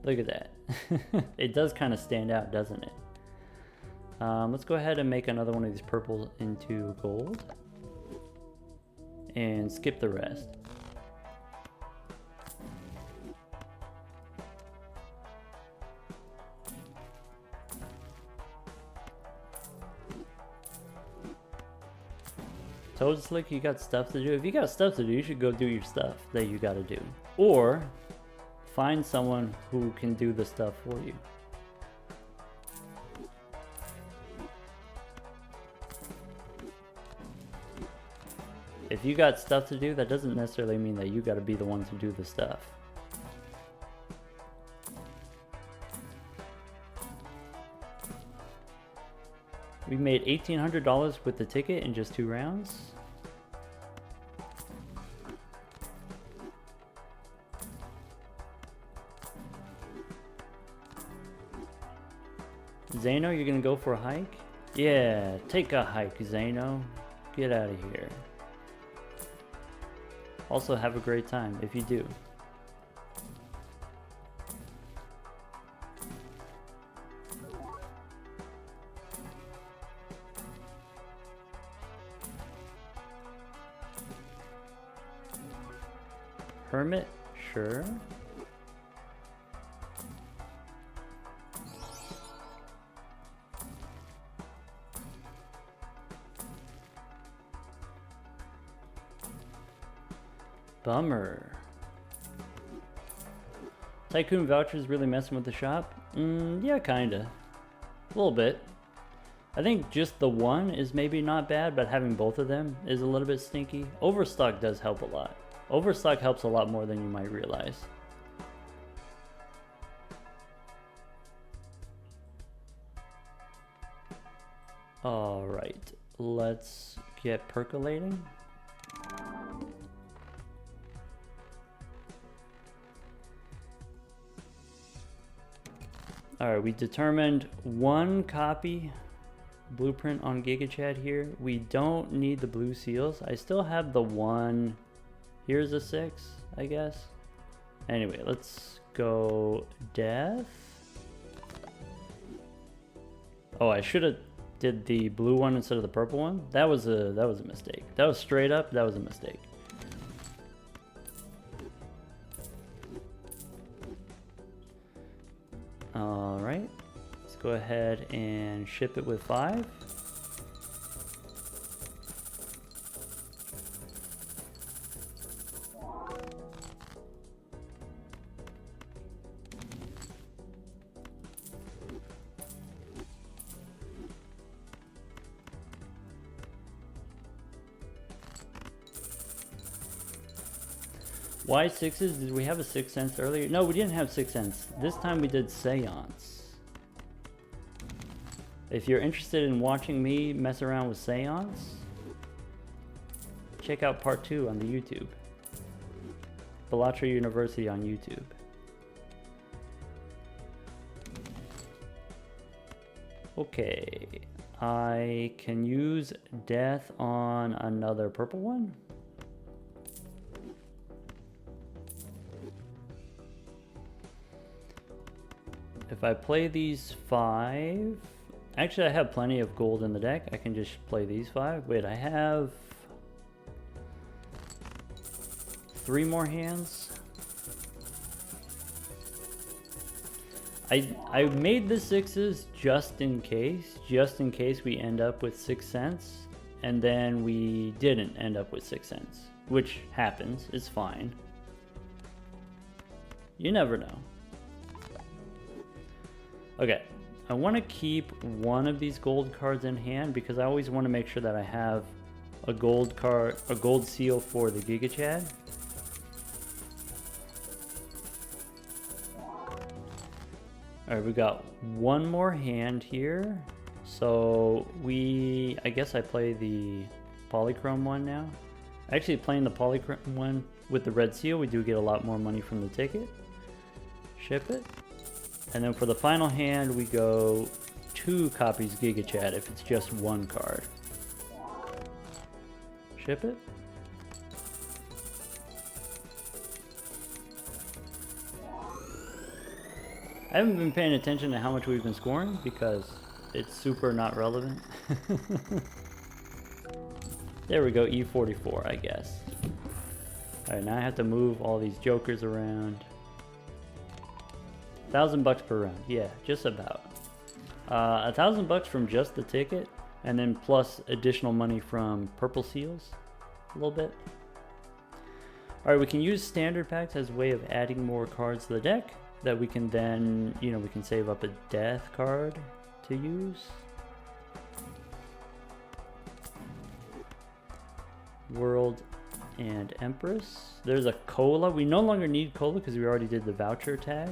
Look at that. It does kind of stand out, doesn't it? Let's go ahead and make another one of these purples into gold. And skip the rest. Toad Slick, you got stuff to do? If you got stuff to do, you should go do your stuff that you gotta do. Or find someone who can do the stuff for you. If you got stuff to do, that doesn't necessarily mean that you gotta be the one to do the stuff. We made $1,800 with the ticket in just 2 rounds. Zano, you're gonna go for a hike? Yeah, take a hike, Zano. Get out of here. Also, have a great time if you do. Hermit? Sure. Bummer. Tycoon vouchers really messing with the shop? Yeah, kinda. A little bit. I think just the one is maybe not bad, but having both of them is a little bit stinky. Overstock does help a lot. Overstock helps a lot more than you might realize. Alright, let's get percolating. Alright, we determined 1 copy blueprint on GigaChat here. We don't need the blue seals. I still have the 1. Here's a 6, I guess. Anyway, let's go death. Oh, I should have did the blue one instead of the purple one. That was a mistake. That was straight up, that was a mistake. All right, let's go ahead and ship it with 5. Why 6s? Did we have a 6th sense earlier? No, we didn't have 6th sense. This time we did seance. If you're interested in watching me mess around with seance, check out part 2 on the YouTube. Bellatra University on YouTube. Okay, I can use death on another purple one. If I play these 5, actually I have plenty of gold in the deck. I can just play these 5. Wait, I have 3 more hands. I made the 6s just in case we end up with 6 cents, and then we didn't end up with 6 cents, which happens. It's fine. You never know. Okay, I want to keep one of these gold cards in hand because I always want to make sure that I have a gold card, a gold seal for the GigaChad. Alright, we got 1 more hand here. So I guess I play the polychrome one now. Actually playing the polychrome one with the red seal, we do get a lot more money from the ticket. Ship it. And then for the final hand, we go 2 copies GigaChat if it's just 1 card. Ship it. I haven't been paying attention to how much we've been scoring because it's super not relevant. There we go, E44, I guess. Alright, now I have to move all these jokers around. $1,000 per round, yeah, just about. $1,000 from just the ticket, and then plus additional money from purple seals, a little bit. Alright, we can use standard packs as a way of adding more cards to the deck that we can then, you know, we can save up a death card to use. World and Empress. There's a cola. We no longer need cola because we already did the voucher tag.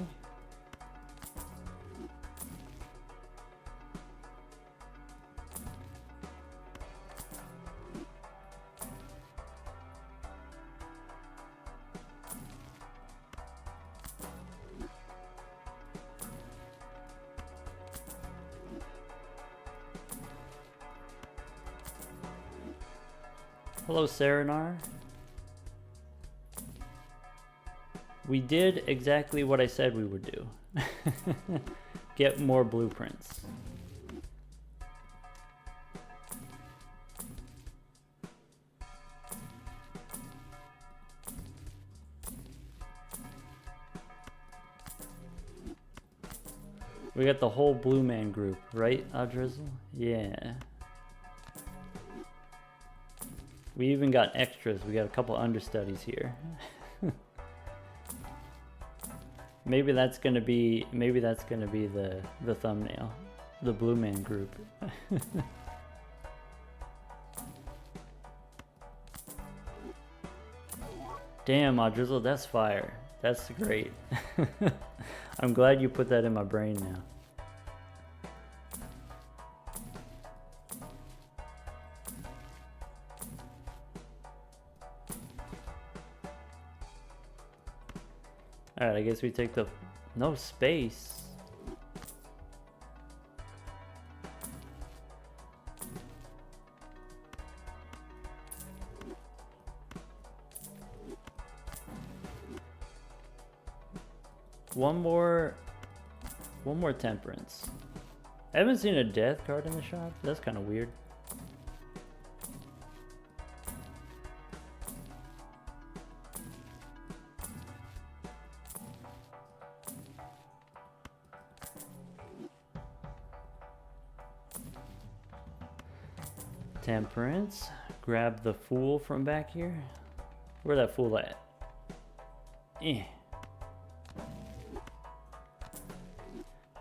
Hello, Serenar. We did exactly what I said we would do. Get more blueprints. We got the whole Blue Man group, right, Adrizzle? Yeah. We even got extras. We got a couple understudies here. Maybe that's gonna be the thumbnail. The Blue Man group. Damn, Adrizzle, that's fire. That's great. I'm glad you put that in my brain now. Alright, I guess we take the... No space. One more temperance. I haven't seen a death card in the shop. That's kind of weird. Temperance. Grab the fool from back here. Where that fool at? Eh.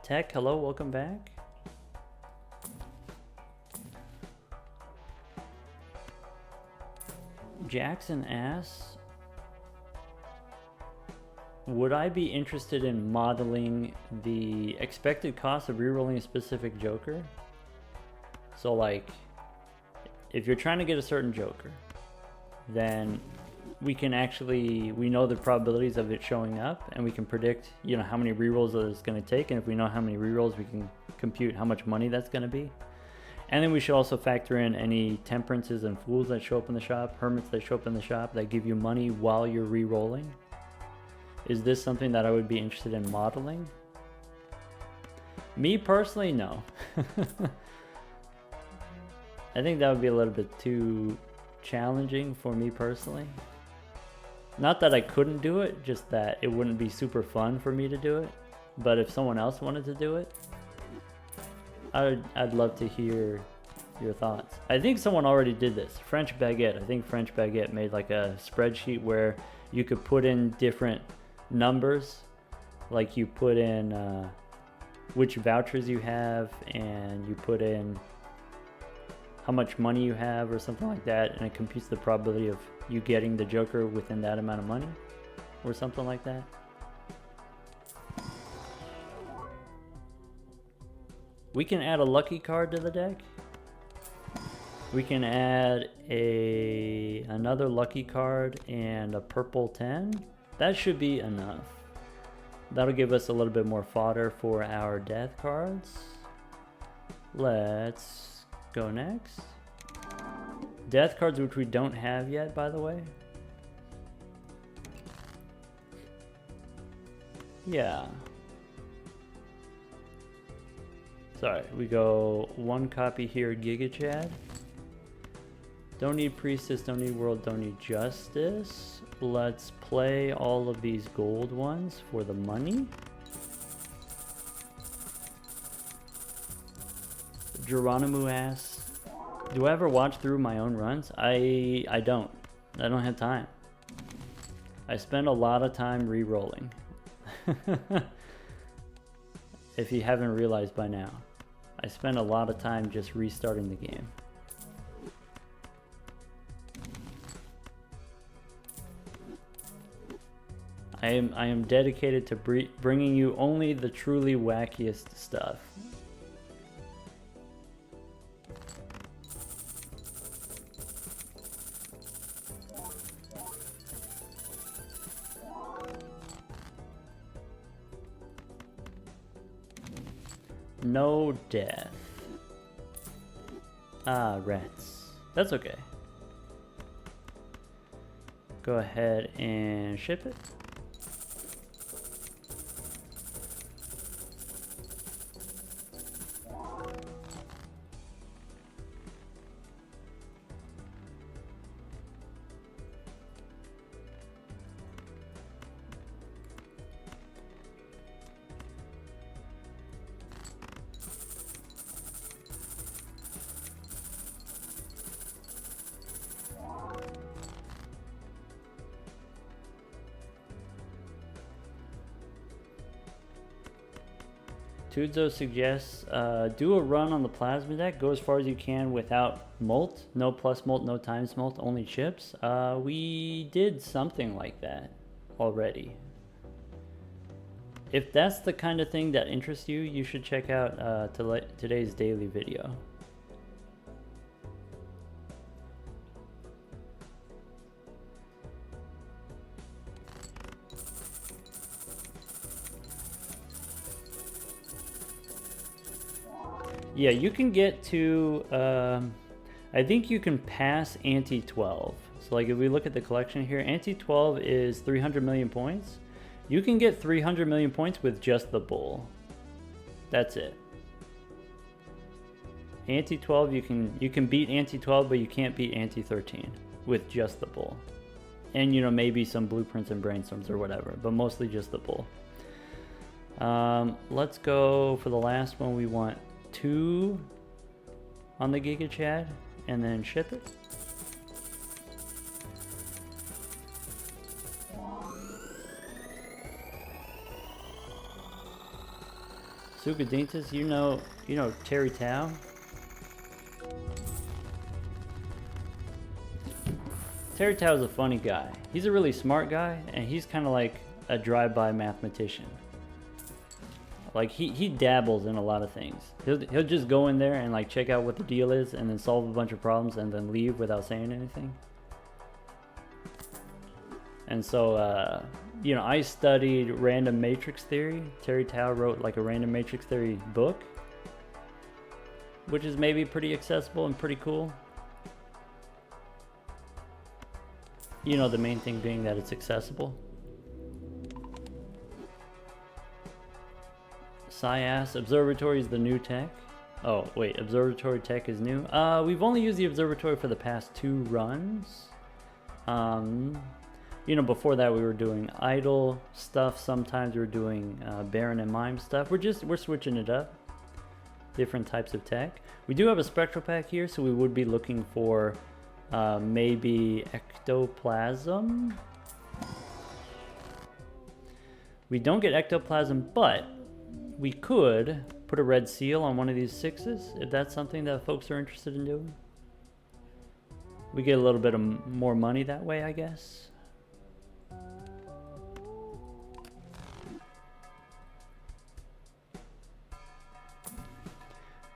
Tech, hello, welcome back. Jackson asks, would I be interested in modeling the expected cost of rerolling a specific Joker? So like, if you're trying to get a certain Joker, then we know the probabilities of it showing up, and we can predict, you know, how many rerolls that it's going to take, and if we know how many rerolls, we can compute how much money that's going to be. And then we should also factor in any temperances and fools that show up in the shop, hermits that show up in the shop that give you money while you're rerolling. Is this something that I would be interested in modeling? Me personally, no. I think that would be a little bit too challenging for me personally. Not that I couldn't do it, just that it wouldn't be super fun for me to do it. But if someone else wanted to do it, I'd love to hear your thoughts. I think someone already did this. French Baguette. I think French Baguette made like a spreadsheet where you could put in different numbers. Like you put in which vouchers you have, and you put in how much money you have or something like that, and it computes the probability of you getting the Joker within that amount of money or something like that. We can add a lucky card to the deck. We can add another lucky card and a purple 10. That should be enough. That'll give us a little bit more fodder for our death cards. Let's go next. Death cards, which we don't have yet, by the way. Yeah. Sorry, we go 1 copy here, Giga Chad. Don't need Priestess, don't need World, don't need Justice. Let's play all of these gold ones for the money. Geronimo asks, do I ever watch through my own runs? I don't. I don't have time. I spend a lot of time re-rolling. If you haven't realized by now. I spend a lot of time just restarting the game. I am dedicated to bringing you only the truly wackiest stuff. No death. Ah, rats. That's okay. Go ahead and ship it. Tudzo suggests do a run on the plasma deck. Go as far as you can without molt. No plus molt, no times molt, only chips. We did something like that already. If that's the kind of thing that interests you, you should check out today's daily video. Yeah, you can get to, I think you can pass Ante 12. So like if we look at the collection here, Ante 12 is 300 million points. You can get 300 million points with just the bull. That's it. Ante 12, you can beat Ante 12, but you can't beat Ante 13 with just the bull. And you know, maybe some blueprints and brainstorms or whatever, but mostly just the bull. Let's go for the last one. We want 2 on the Giga Chad and then ship it. Sugadintus, you know Terry Tao? Terry Tao is a funny guy. He's a really smart guy, and he's kind of like a drive-by mathematician. Like he dabbles in a lot of things. He'll just go in there and like check out what the deal is and then solve a bunch of problems and then leave without saying anything. And so, you know, I studied random matrix theory. Terry Tao wrote like a random matrix theory book, which is maybe pretty accessible and pretty cool. You know, the main thing being that it's accessible. SciAS, Observatory is the new tech. Oh, wait, Observatory tech is new. We've only used the Observatory for the past 2 runs. You know, before that we were doing idle stuff. Sometimes we were doing Baron and Mime stuff. We're switching it up. Different types of tech. We do have a spectral pack here, so we would be looking for maybe ectoplasm. We don't get ectoplasm, but we could put a red seal on one of these 6s if that's something that folks are interested in doing. We get a little bit of more money that way, I guess.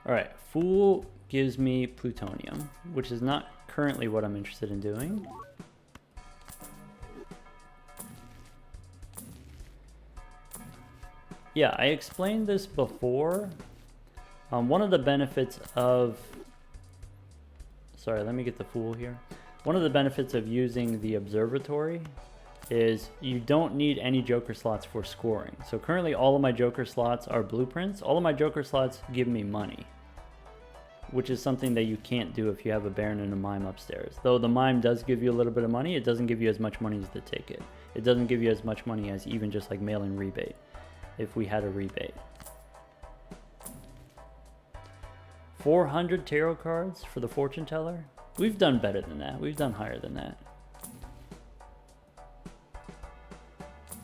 Alright, Fool gives me plutonium, which is not currently what I'm interested in doing. Yeah, I explained this before. One of the benefits of... Sorry, let me get the Fool here. One of the benefits of using the Observatory is you don't need any joker slots for scoring. So currently all of my joker slots are blueprints. All of my joker slots give me money, which is something that you can't do if you have a Baron and a Mime upstairs. Though the Mime does give you a little bit of money, it doesn't give you as much money as the ticket. It doesn't give you as much money as even just like mailing rebate, if we had a rebate. 400 tarot cards for the fortune teller. We've done better than that. We've done higher than that.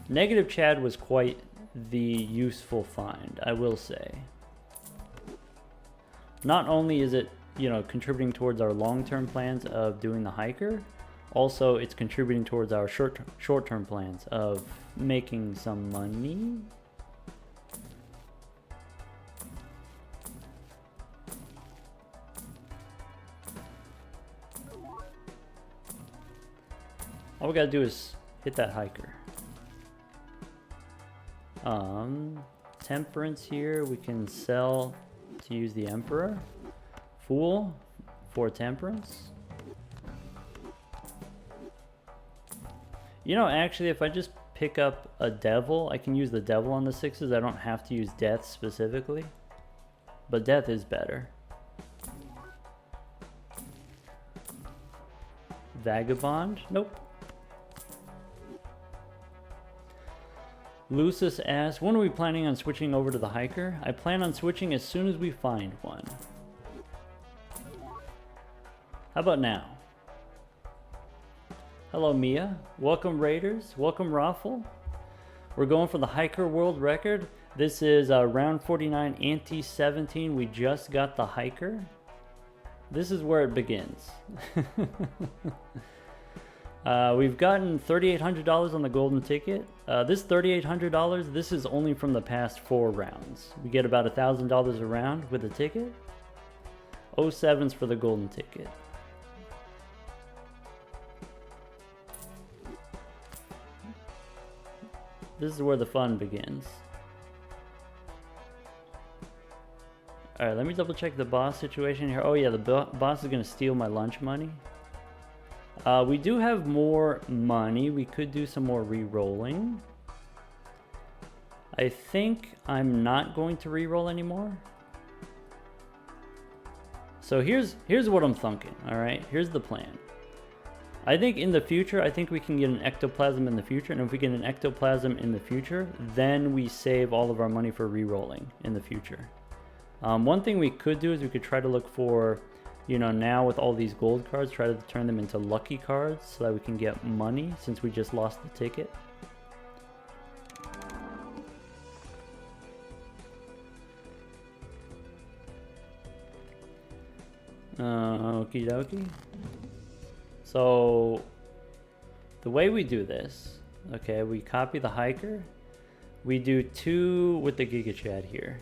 Negative Chad was quite the useful find, I will say. Not only is it, you know, contributing towards our long-term plans of doing the hiker, also it's contributing towards our short-term plans of making some money. All we gotta do is hit that hiker. Temperance here, we can sell to use the Emperor. Fool for temperance. You know, actually, if I just pick up a devil, I can use the devil on the 6s. I don't have to use death specifically, but death is better. Vagabond? Nope. Lucis asks, when are we planning on switching over to the hiker? I plan on switching as soon as we find one. How about now? Hello Mia, welcome Raiders, welcome Raffle. We're going for the hiker world record. This is round 49, ante 17. We just got the hiker. This is where it begins. We've gotten $3,800 on the golden ticket. This $3,800, this is only from the past 4 rounds. We get about $1,000 a round with the ticket. 07s for the golden ticket. This is where the fun begins. Alright, let me double check the boss situation here. Oh yeah, the boss is going to steal my lunch money. We do have more money. We could do some more re-rolling. I think I'm not going to re-roll anymore. So here's what I'm thinking, alright? Here's the plan. I think in the future, I think we can get an ectoplasm in the future, and if we get an ectoplasm in the future, then we save all of our money for re-rolling in the future. One thing we could do is we could try to look for, you know, now with all these gold cards, try to turn them into lucky cards so that we can get money since we just lost the ticket. Okie dokie. So the way we do this, okay, we copy the hiker. We do 2 with the Giga Chad here.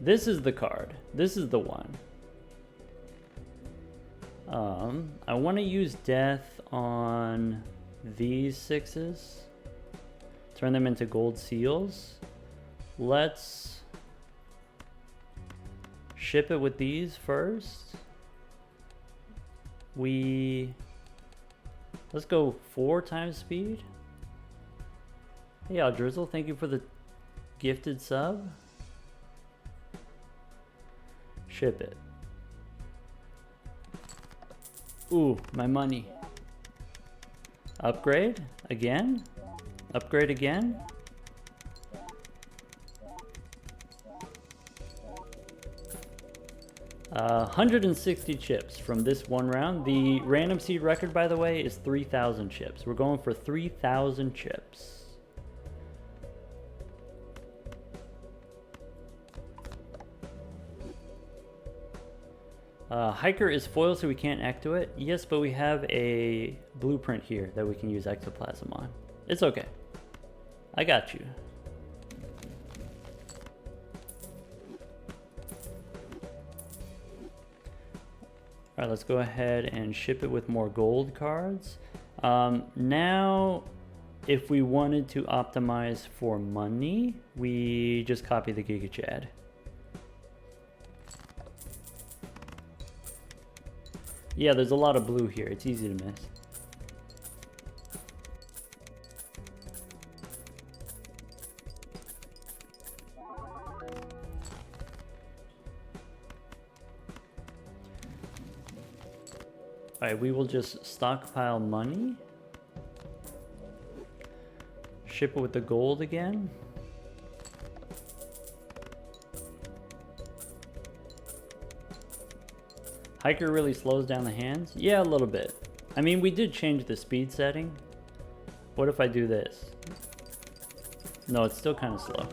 This is the card. This is the one. I want to use death on these 6s. Turn them into gold seals. Let's ship it with these first. Let's go 4 times speed. Hey, Drizzle, thank you for the gifted sub. Ship it. Ooh, my money. Upgrade again. Upgrade again. Uh, 160 chips from this one round. The random seed record, by the way, is 3,000 chips. We're going for 3,000 chips. Hiker is foil, so we can't ecto it. Yes, but we have a blueprint here that we can use ectoplasm on. It's okay. I got you. Alright, let's go ahead and ship it with more gold cards. Now, if we wanted to optimize for money, we just copy the Giga Chad. Yeah, there's a lot of blue here. It's easy to miss. Alright, we will just stockpile money. Ship it with the gold again. Hiker really slows down the hands? Yeah, a little bit. I mean, we did change the speed setting. What if I do this? No, it's still kind of slow.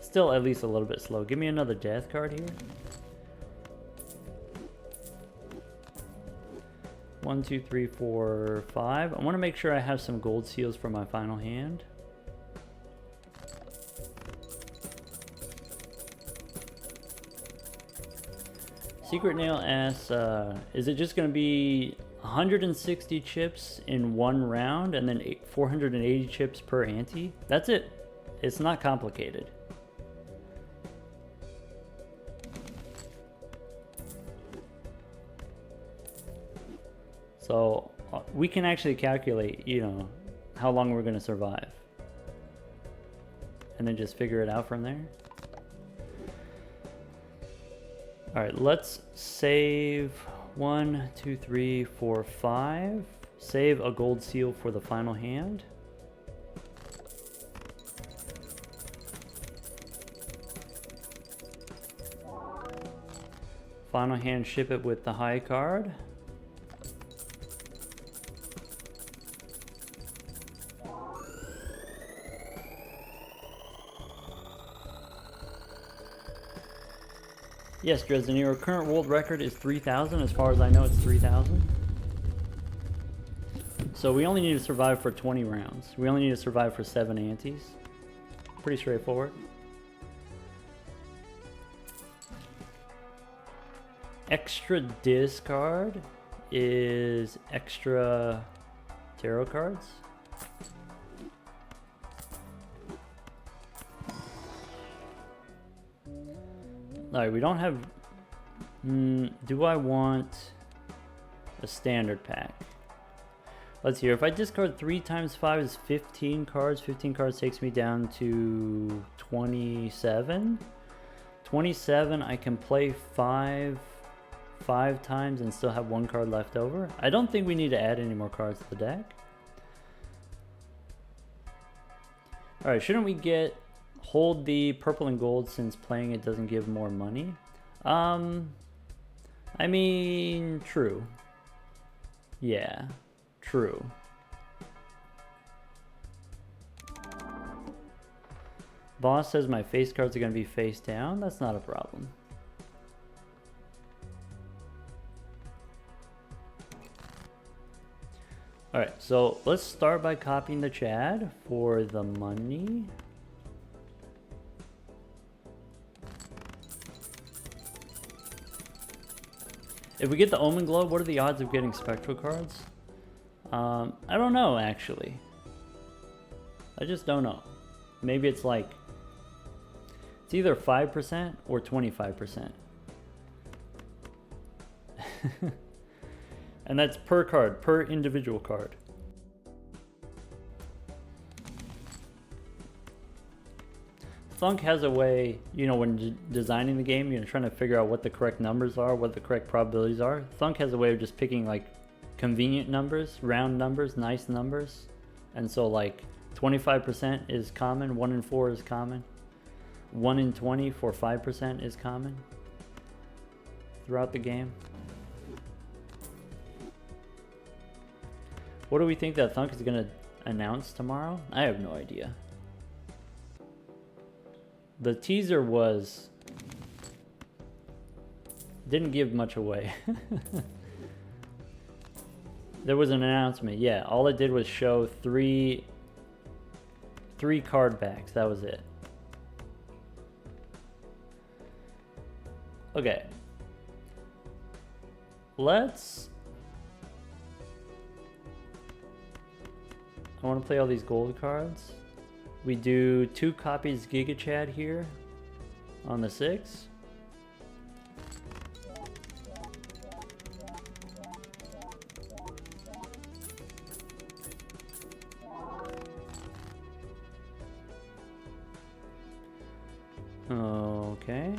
Still at least a little bit slow. Give me another death card here. 1, 2, 3, 4, 5. I want to make sure I have some gold seals for my final hand. Secret Nail asks, is it just going to be 160 chips in one round and then 480 chips per ante? That's it. It's not complicated. So we can actually calculate, you know, how long we're going to survive. And then just figure it out from there. All right, let's save 1, 2, 3, 4, 5. Save a gold seal for the final hand. Final hand, ship it with the high card. Yes, Dresden, your current world record is 3,000. As far as I know, it's 3,000. So we only need to survive for 20 rounds. We only need to survive for 7 antes. Pretty straightforward. Extra discard is extra tarot cards. Alright, we don't have... do I want a standard pack? Let's see here. If I discard 3 times 5 is 15 cards. 15 cards takes me down to 27. 27, I can play 5 times and still have 1 card left over. I don't think we need to add any more cards to the deck. Alright, shouldn't we hold the purple and gold since playing it doesn't give more money? I mean, true. Yeah, true. Boss says my face cards are going to be face down. That's not a problem. Alright, so let's start by copying the Chad for the money. If we get the Omen Globe, what are the odds of getting Spectral cards? I don't know, actually. I just don't know. Maybe it's like... It's either 5% or 25%. And that's per card, per individual card. Thunk has a way, you know, when designing the game, you know, trying to figure out what the correct numbers are, what the correct probabilities are. Thunk has a way of just picking like convenient numbers, round numbers, nice numbers. And so like 25% is common, 1 in 4 is common. 1 in 20 for 5% is common throughout the game. What do we think that Thunk is going to announce tomorrow? I have no idea. The teaser didn't give much away. There was an announcement, yeah. All it did was show three card backs. That was it. Okay. I want to play all these gold cards. We do 2 copies Giga Chad here on the 6. Okay.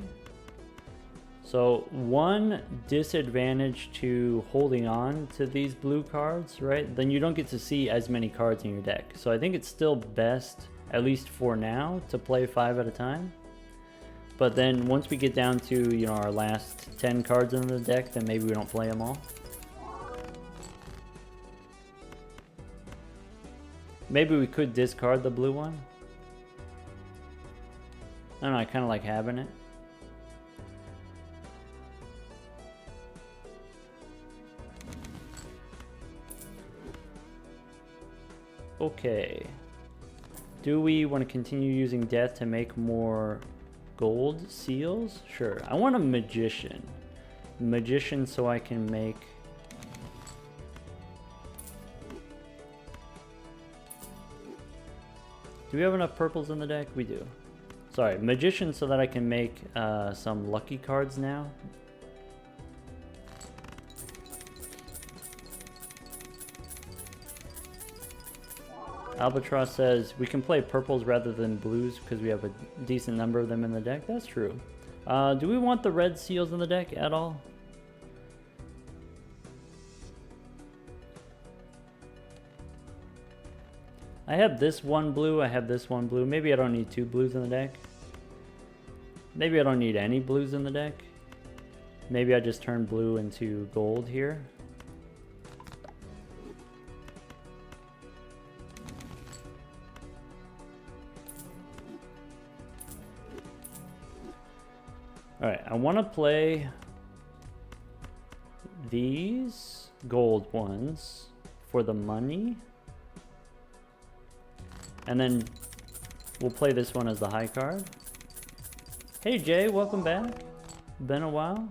So one disadvantage to holding on to these blue cards, right? Then you don't get to see as many cards in your deck. So I think it's still best, at least for now, to play 5 at a time. But then once we get down to, you know, our last 10 cards in the deck, then maybe we don't play them all. Maybe we could discard the blue one. I don't know, I kind of like having it. Okay. Do we want to continue using death to make more gold seals? Sure. I want a magician. Magician so I can make... Do we have enough purples in the deck? We do. Sorry, magician so that I can make some lucky cards now. Albatross says we can play purples rather than blues because we have a decent number of them in the deck. That's true. Do we want the red seals in the deck at all? I have this one blue, I have this one blue. Maybe I don't need 2 blues in the deck. Maybe I don't need any blues in the deck. Maybe I just turn blue into gold here. Alright, I want to play these gold ones for the money. And then we'll play this one as the high card. Hey Jay, welcome back. Been a while.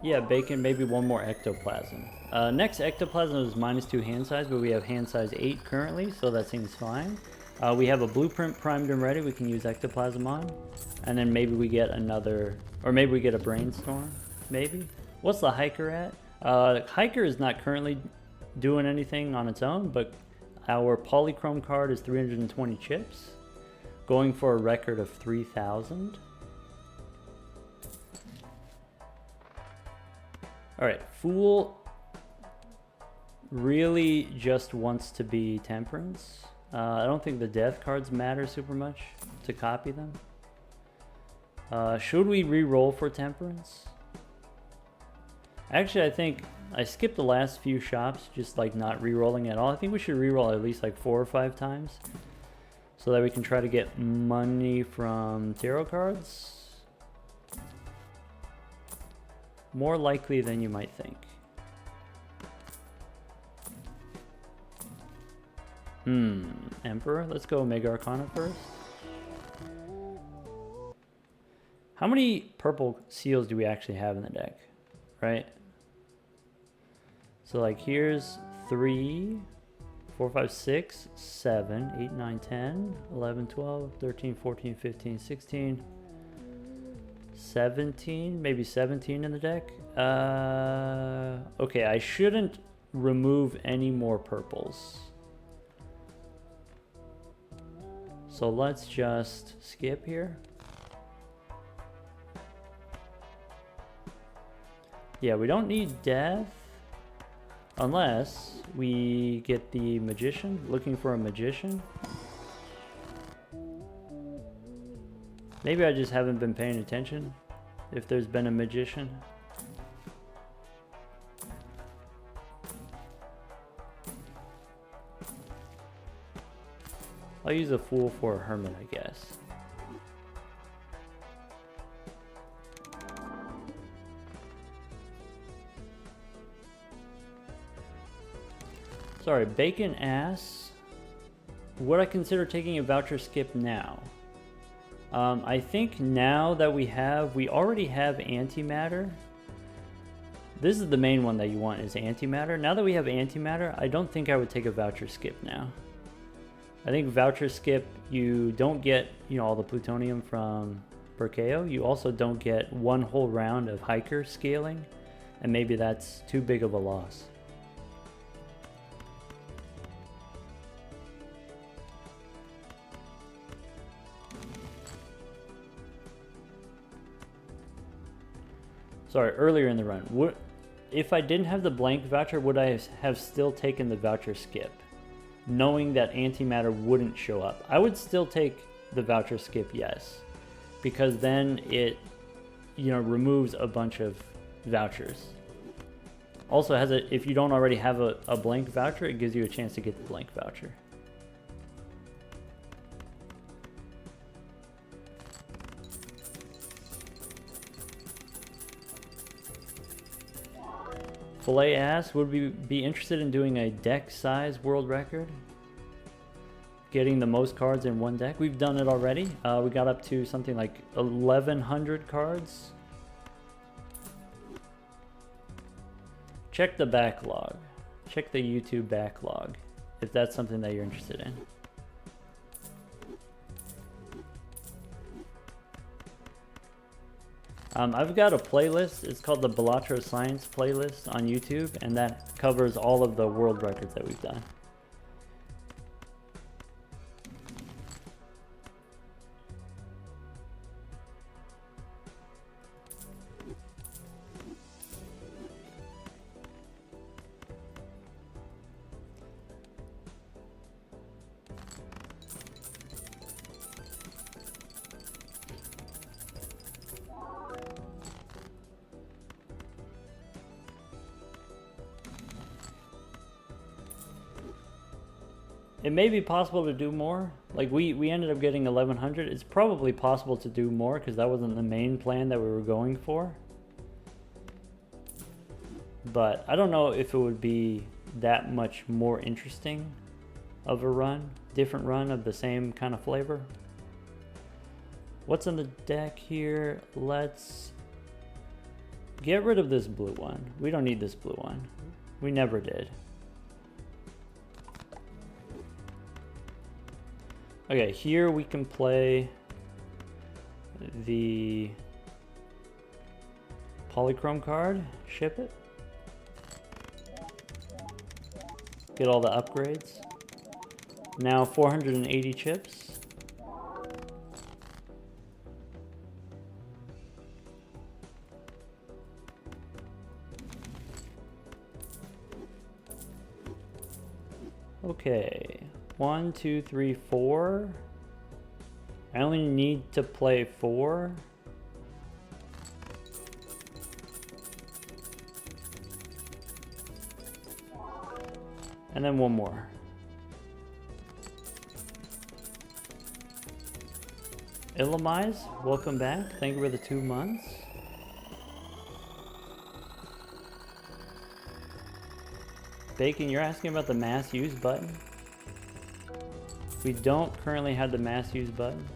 Yeah, bacon, maybe one more ectoplasm. Next ectoplasm is -2 hand size, but we have hand size 8 currently, so that seems fine. We have a blueprint primed and ready we can use ectoplasm on. And then maybe we get another, or maybe we get a brainstorm, maybe. What's the hiker at? Hiker is not currently doing anything on its own, but our polychrome card is 320 chips, going for a record of 3,000. Alright, Fool really just wants to be Temperance. I don't think the death cards matter super much to copy them. Should we re-roll for Temperance? Actually, I think I skipped the last few shops, just like not re-rolling at all. I think we should re-roll at least like 4 or 5 times so that we can try to get money from tarot cards. More likely than you might think. Emperor. Let's go Mega Arcana first. How many purple seals do we actually have in the deck? Right? So like here's 3, 4, 5, 6, 7, 8, 9, 10, 11, 12, 13, 14, 15, 16, 17, maybe 17 in the deck. Okay, I shouldn't remove any more purples. So let's just skip here. Yeah, we don't need death unless we get the magician. Looking for a magician. Maybe I just haven't been paying attention if there's been a magician. I'll use a fool for a hermit, I guess. Sorry, Bacon asks, would I consider taking a voucher skip now? I think now that we already have antimatter. This is the main one that you want, is antimatter. Now that we have antimatter, I don't think I would take a voucher skip now. I think voucher skip, you don't get, you know, all the plutonium from Perkeo. You also don't get one whole round of hiker scaling, and maybe that's too big of a loss. Sorry, earlier in the run. If I didn't have the blank voucher, would I have still taken the voucher skip? Knowing that antimatter wouldn't show up. I would still take the voucher skip, yes. Because then it, you know, removes a bunch of vouchers. Also has a, if you don't already have a blank voucher, it gives you a chance to get the blank voucher. Filet asks, would we be interested in doing a deck size world record? Getting the most cards in one deck? We've done it already. We got up to something like 1,100 cards. Check the backlog. Check the YouTube backlog if that's something that you're interested in. I've got a playlist. It's called the Balatro Science playlist on YouTube, and that covers all of the world records that we've done. It may be possible to do more. Like we ended up getting 1,100. It's probably possible to do more because that wasn't the main plan that we were going for. But I don't know if it would be that much more interesting of a run, different run of the same kind of flavor. What's on the deck here? Let's get rid of this blue one. We don't need this blue one. We never did. Okay, here we can play the polychrome card, ship it. Get all the upgrades. Now 480 chips. Okay. 1, 2, 3, 4. I only need to play 4. And then one more. Illumise, welcome back. Thank you for the 2 months. Bacon, you're asking about the mass use button? We don't currently have the mass use button.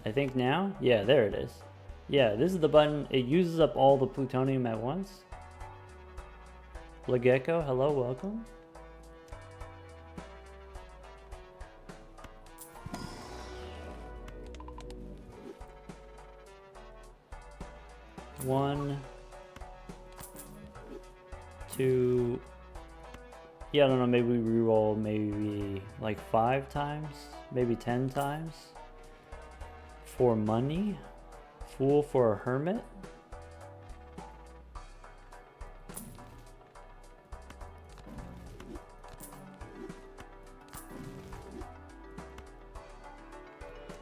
I think now? Yeah, there it is. Yeah, this is the button. It uses up all the plutonium at once. Legecko, hello, welcome. One, two. Yeah, I don't know, maybe we reroll maybe like 5 times, maybe 10 times. For money. Fool for a hermit.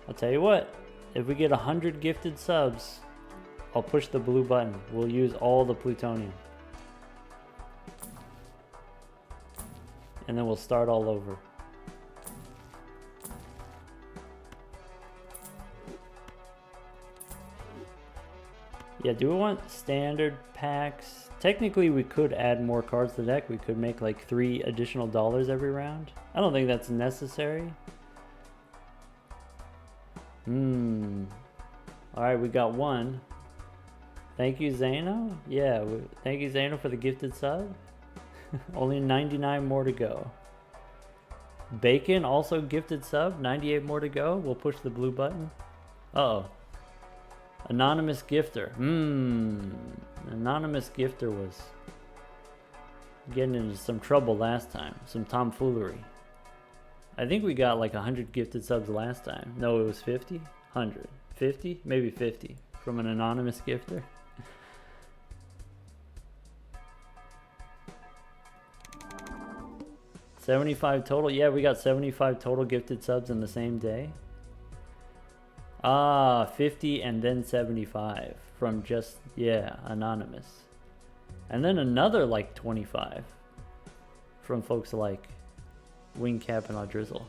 I'll tell you what, if we get 100 gifted subs, I'll push the blue button. We'll use all the plutonium. And then we'll start all over. Yeah, do we want standard packs? Technically, we could add more cards to the deck. We could make like $3 additional every round. I don't think that's necessary. Alright, we got one. Thank you, Zano. Yeah, thank you, Zano, for the gifted sub. Only 99 more to go. Bacon also gifted sub. 98 more to go. We'll push the blue button. Uh-oh. Anonymous gifter. Anonymous gifter was getting into some trouble last time. Some tomfoolery. I think we got like 100 gifted subs last time. No, it was 50? 100. 50? Maybe 50 from an anonymous gifter. $75 total. Yeah, we got 75 total gifted subs in the same day. Ah, 50 and then 75 from just, yeah, anonymous. And then another like 25 from folks like Wingcap and Audrizzle.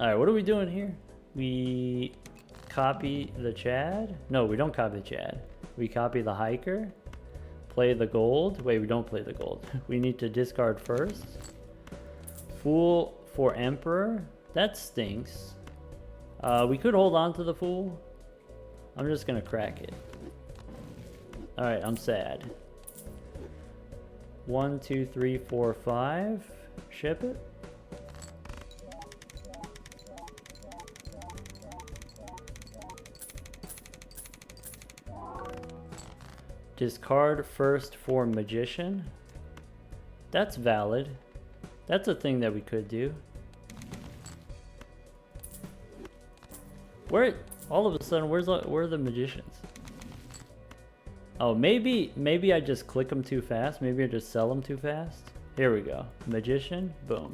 Alright, what are we doing here? We copy the Chad? No, we don't copy the Chad. We copy the hiker. Play the gold. Wait, we don't play the gold. We need to discard first. Fool for Emperor. That stinks. We could hold on to the Fool. I'm just gonna crack it. Alright, I'm sad. 1, 2, 3, 4, 5. Ship it. Discard first for Magician. That's valid. That's a thing that we could do. Where, all of a sudden, where are the Magicians? Oh, maybe I just click them too fast. Maybe I just sell them too fast. Here we go. Magician, boom.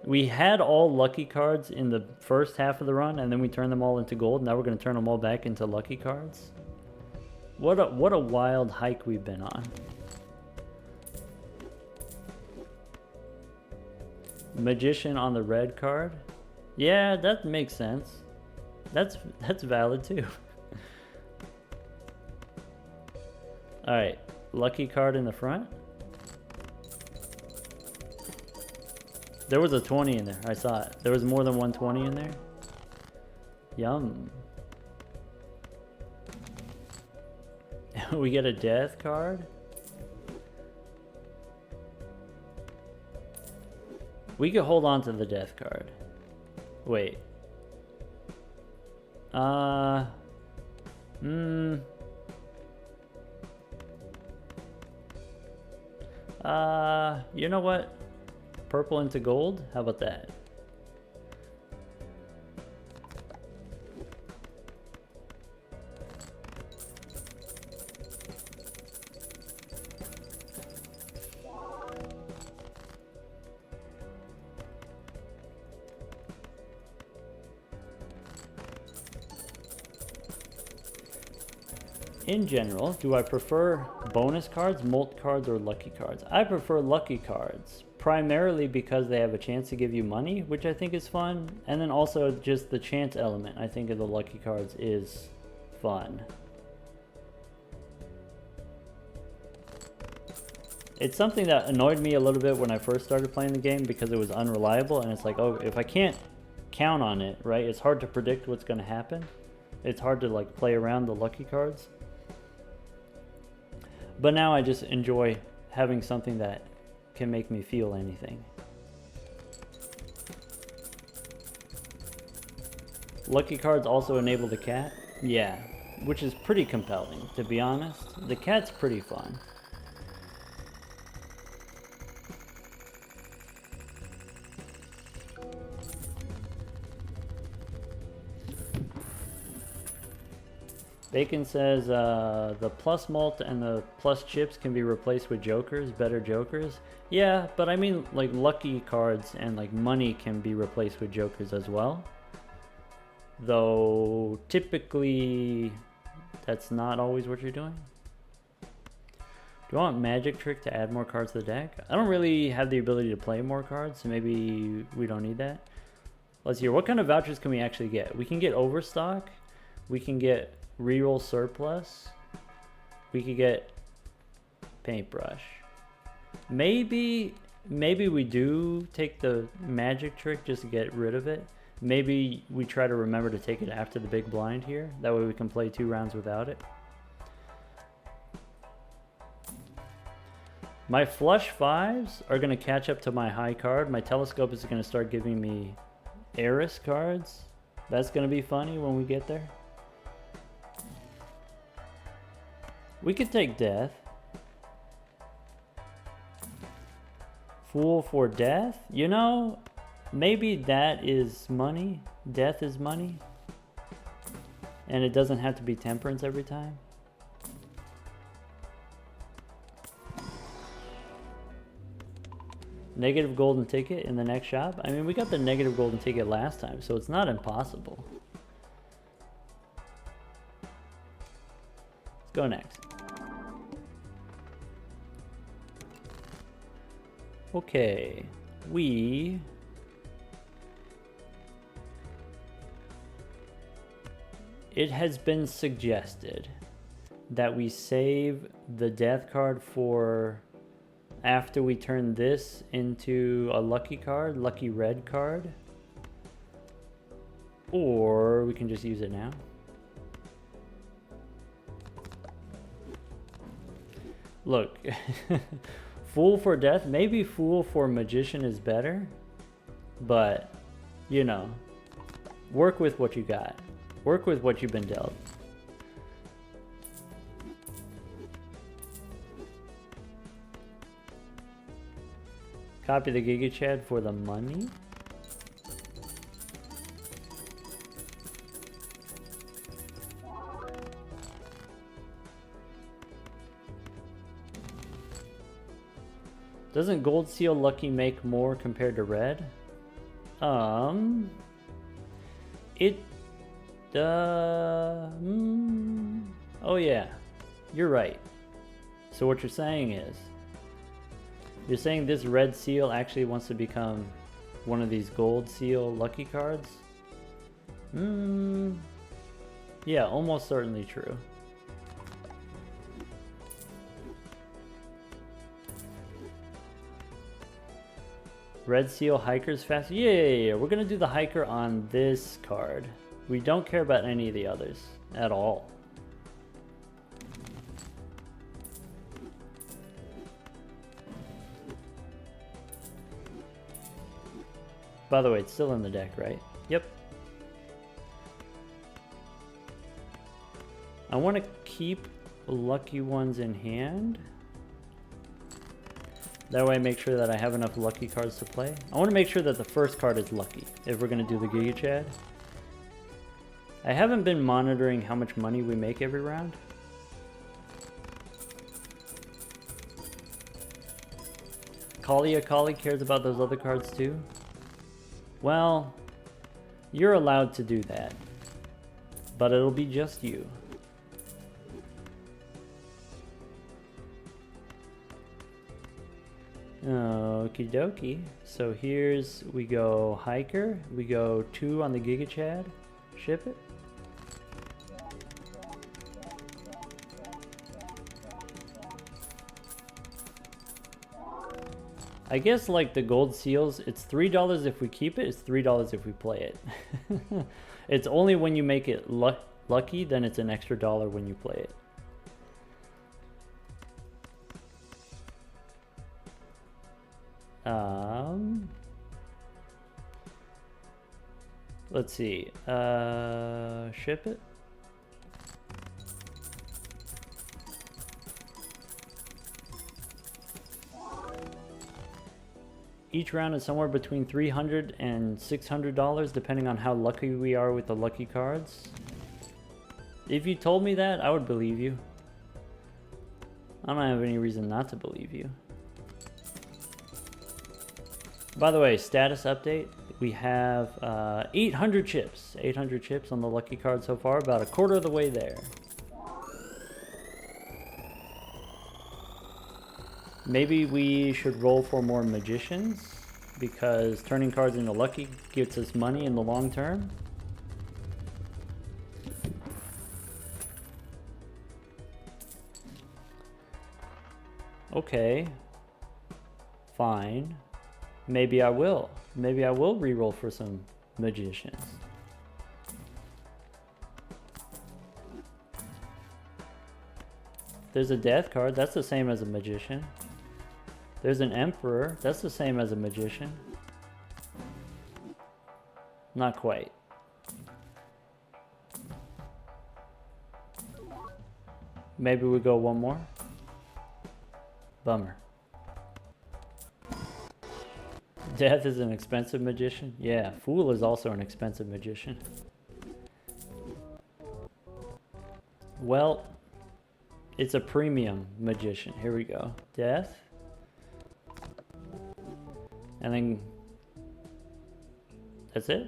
We had all lucky cards in the first half of the run, and then we turned them all into gold. Now we're going to turn them all back into lucky cards. What a wild hike we've been on. Magician on the red card. Yeah, that makes sense. That's valid too. All right, lucky card in the front. There was a 20 in there. I saw it. There was more than 120 in there. Yum. We get a death card. We could hold on to the death card. Wait. You know what? Purple into gold? How about that? In general, do I prefer bonus cards, molt cards, or lucky cards? I prefer lucky cards, primarily because they have a chance to give you money, which I think is fun, and then also just the chance element, I think, of the lucky cards is fun. It's something that annoyed me a little bit when I first started playing the game because it was unreliable, and it's like, oh, if I can't count on it, right, it's hard to predict what's going to happen. It's hard to like play around the lucky cards. But now I just enjoy having something that can make me feel anything. Lucky cards also enable the cat. Yeah, which is pretty compelling, to be honest. The cat's pretty fun. Bacon says the plus malt and the plus chips can be replaced with jokers, better jokers. Yeah, but I mean like lucky cards and like money can be replaced with jokers as well. Though typically that's not always what you're doing. Do I want Magic Trick to add more cards to the deck? I don't really have the ability to play more cards, so maybe we don't need that. Let's hear, what kind of vouchers can we actually get? We can get Overstock. We can get Reroll Surplus. We could get Paintbrush. Maybe we do take the Magic Trick just to get rid of it. Maybe we try to remember to take it after the big blind here. That way we can play 2 rounds without it. My flush 5s are going to catch up to my high card. My telescope is going to start giving me Heiress cards. That's going to be funny when we get there. We could take death. Fool for death? You know, Maybe that is money. Death is money. And it doesn't have to be temperance every time. Negative golden ticket in the next shop. I mean, we got the negative golden ticket last time, so it's not impossible. Let's go next. Okay, it has been suggested that we save the death card for after we turn this into a lucky card, lucky red card. Or we can just use it now. Look, Fool for death, maybe Fool for magician is better, but you know, work with what you got. Work with what you've been dealt. Copy the Giga Chad for the money. Doesn't Gold Seal Lucky make more compared to red? It oh yeah, you're right. So what you're saying is, you're saying this red seal actually wants to become one of these Gold Seal Lucky cards? Yeah, almost certainly true. Red Seal Hiker's fast. Yeah. We're gonna do the hiker on this card. We don't care about any of the others at all. By the way, it's still in the deck, right? Yep. I want to keep lucky ones in hand. That way I make sure that I have enough lucky cards to play. I want to make sure that the first card is lucky if we're going to do the Giga Chad. I haven't been monitoring how much money we make every round. Kalia Kali cares about those other cards too. Well, you're allowed to do that, but it'll be just you. Okie dokie. So here's, we go hiker, we go 2 on the Giga Chad, ship it. I guess like the gold seals, it's $3 if we keep it, it's $3 if we play it. It's only when you make it lucky, then it's an extra $1 when you play it. Let's see, ship it. Each round is somewhere between $300 and $600 depending on how lucky we are with the lucky cards. If you told me that, I would believe you. I don't have any reason not to believe you. By the way, status update. We have 800 chips. 800 chips on the lucky card so far, about a quarter of the way there. Maybe we should roll for more magicians, because turning cards into lucky gets us money in the long term. Okay. Fine. Maybe I will. Maybe I will re-roll for some magicians. There's a death card, that's the same as a magician. There's an emperor, that's the same as a magician. Not quite. Maybe we go one more. Bummer. Death is an expensive magician? Yeah, Fool is also an expensive magician. Well, it's a premium magician. Here we go. Death. And then... that's it?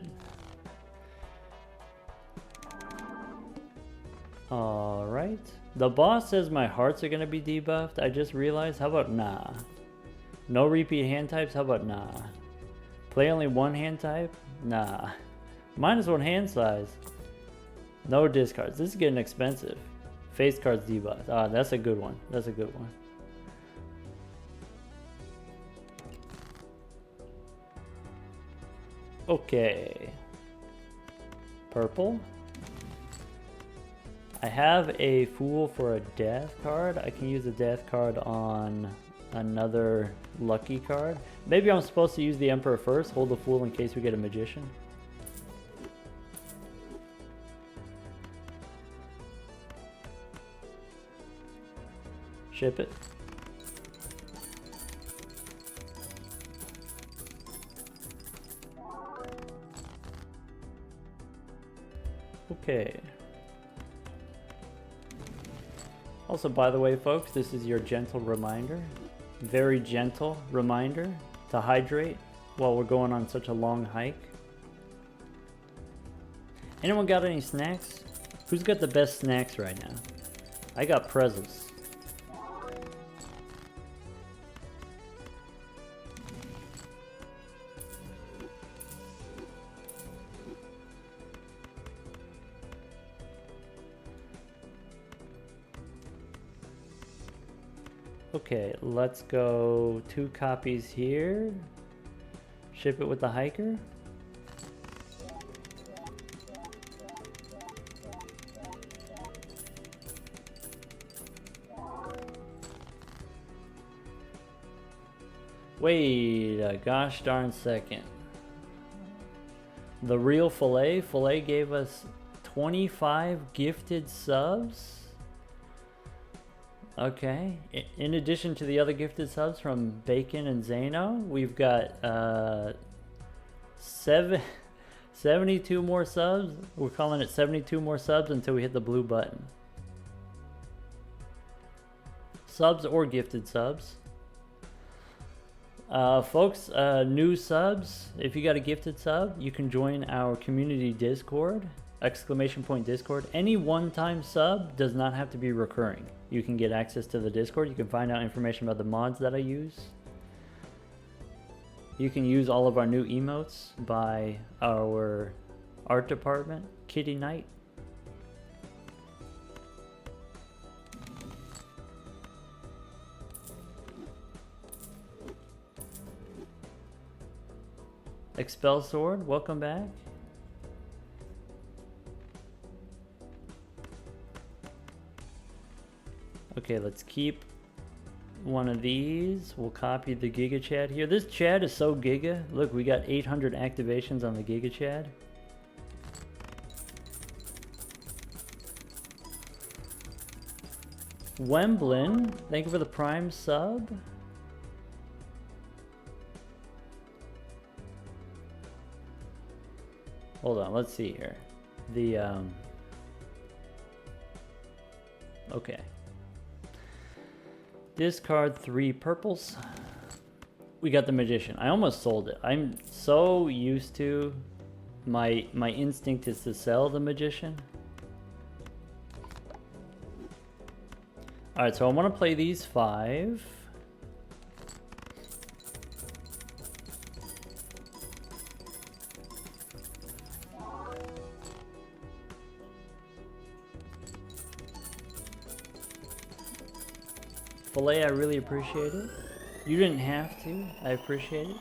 Alright. The boss says my hearts are gonna be debuffed. I just realized. How about nah? No repeat hand types? How about nah? Play only one hand type? Nah. -1 hand size. No discards. This is getting expensive. Face cards debuffed. Ah, that's a good one. That's a good one. Okay. Purple. I have a Fool for a death card. I can use a death card on another lucky card. Maybe I'm supposed to use the Emperor first, hold the Fool in case we get a magician. Ship it. Okay. Also, by the way, folks, this is your gentle reminder, very gentle reminder to hydrate while we're going on such a long hike. Anyone got any snacks? Who's got the best snacks right now? I got pretzels. Okay, let's go 2 copies here. Ship it with the hiker. Wait a gosh darn second. The real Filet gave us 25 gifted subs. Okay, in addition to the other gifted subs from Bacon and Zano, we've got 72 more subs. We're calling it 72 more subs until we hit the blue button. Subs or gifted subs. Folks, new subs, if you got a gifted sub, you can join our community Discord, !Discord. Any one-time sub does not have to be recurring. You can get access to the Discord. You can find out information about the mods that I use. You can use all of our new emotes by our art department, Kitty Knight. Expel Sword, welcome back. Okay, let's keep one of these. We'll copy the Giga Chad here. This Chad is so Giga. Look, we got 800 activations on the Giga Chad. Wemblin, thank you for the Prime sub. Hold on, let's see here. Okay. Discard 3 purples. We got the Magician. I almost sold it. I'm so used to my instinct is to sell the Magician. Alright, so I want to play these 5. Filet, I really appreciate it. You didn't have to. I appreciate it.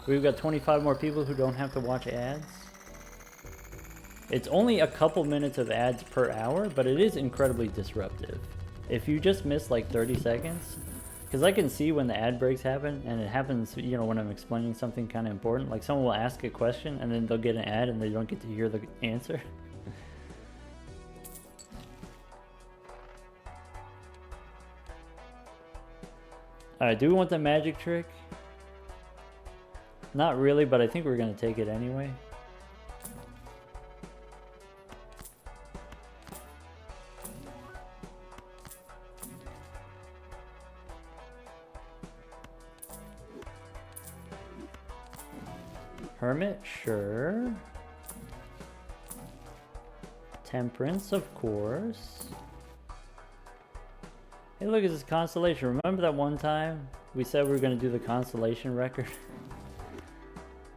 We've got 25 more people who don't have to watch ads. It's only a couple minutes of ads per hour, but it is incredibly disruptive. If you just miss like 30 seconds, because I can see when the ad breaks happen, and it happens, you know, when I'm explaining something kind of important. Like someone will ask a question, and then they'll get an ad, and they don't get to hear the answer. Alright, do we want the magic trick? Not really, but I think we're gonna take it anyway. Hermit, sure. Temperance, of course. Hey, look at this constellation. Remember that one time we said we were going to do the constellation record?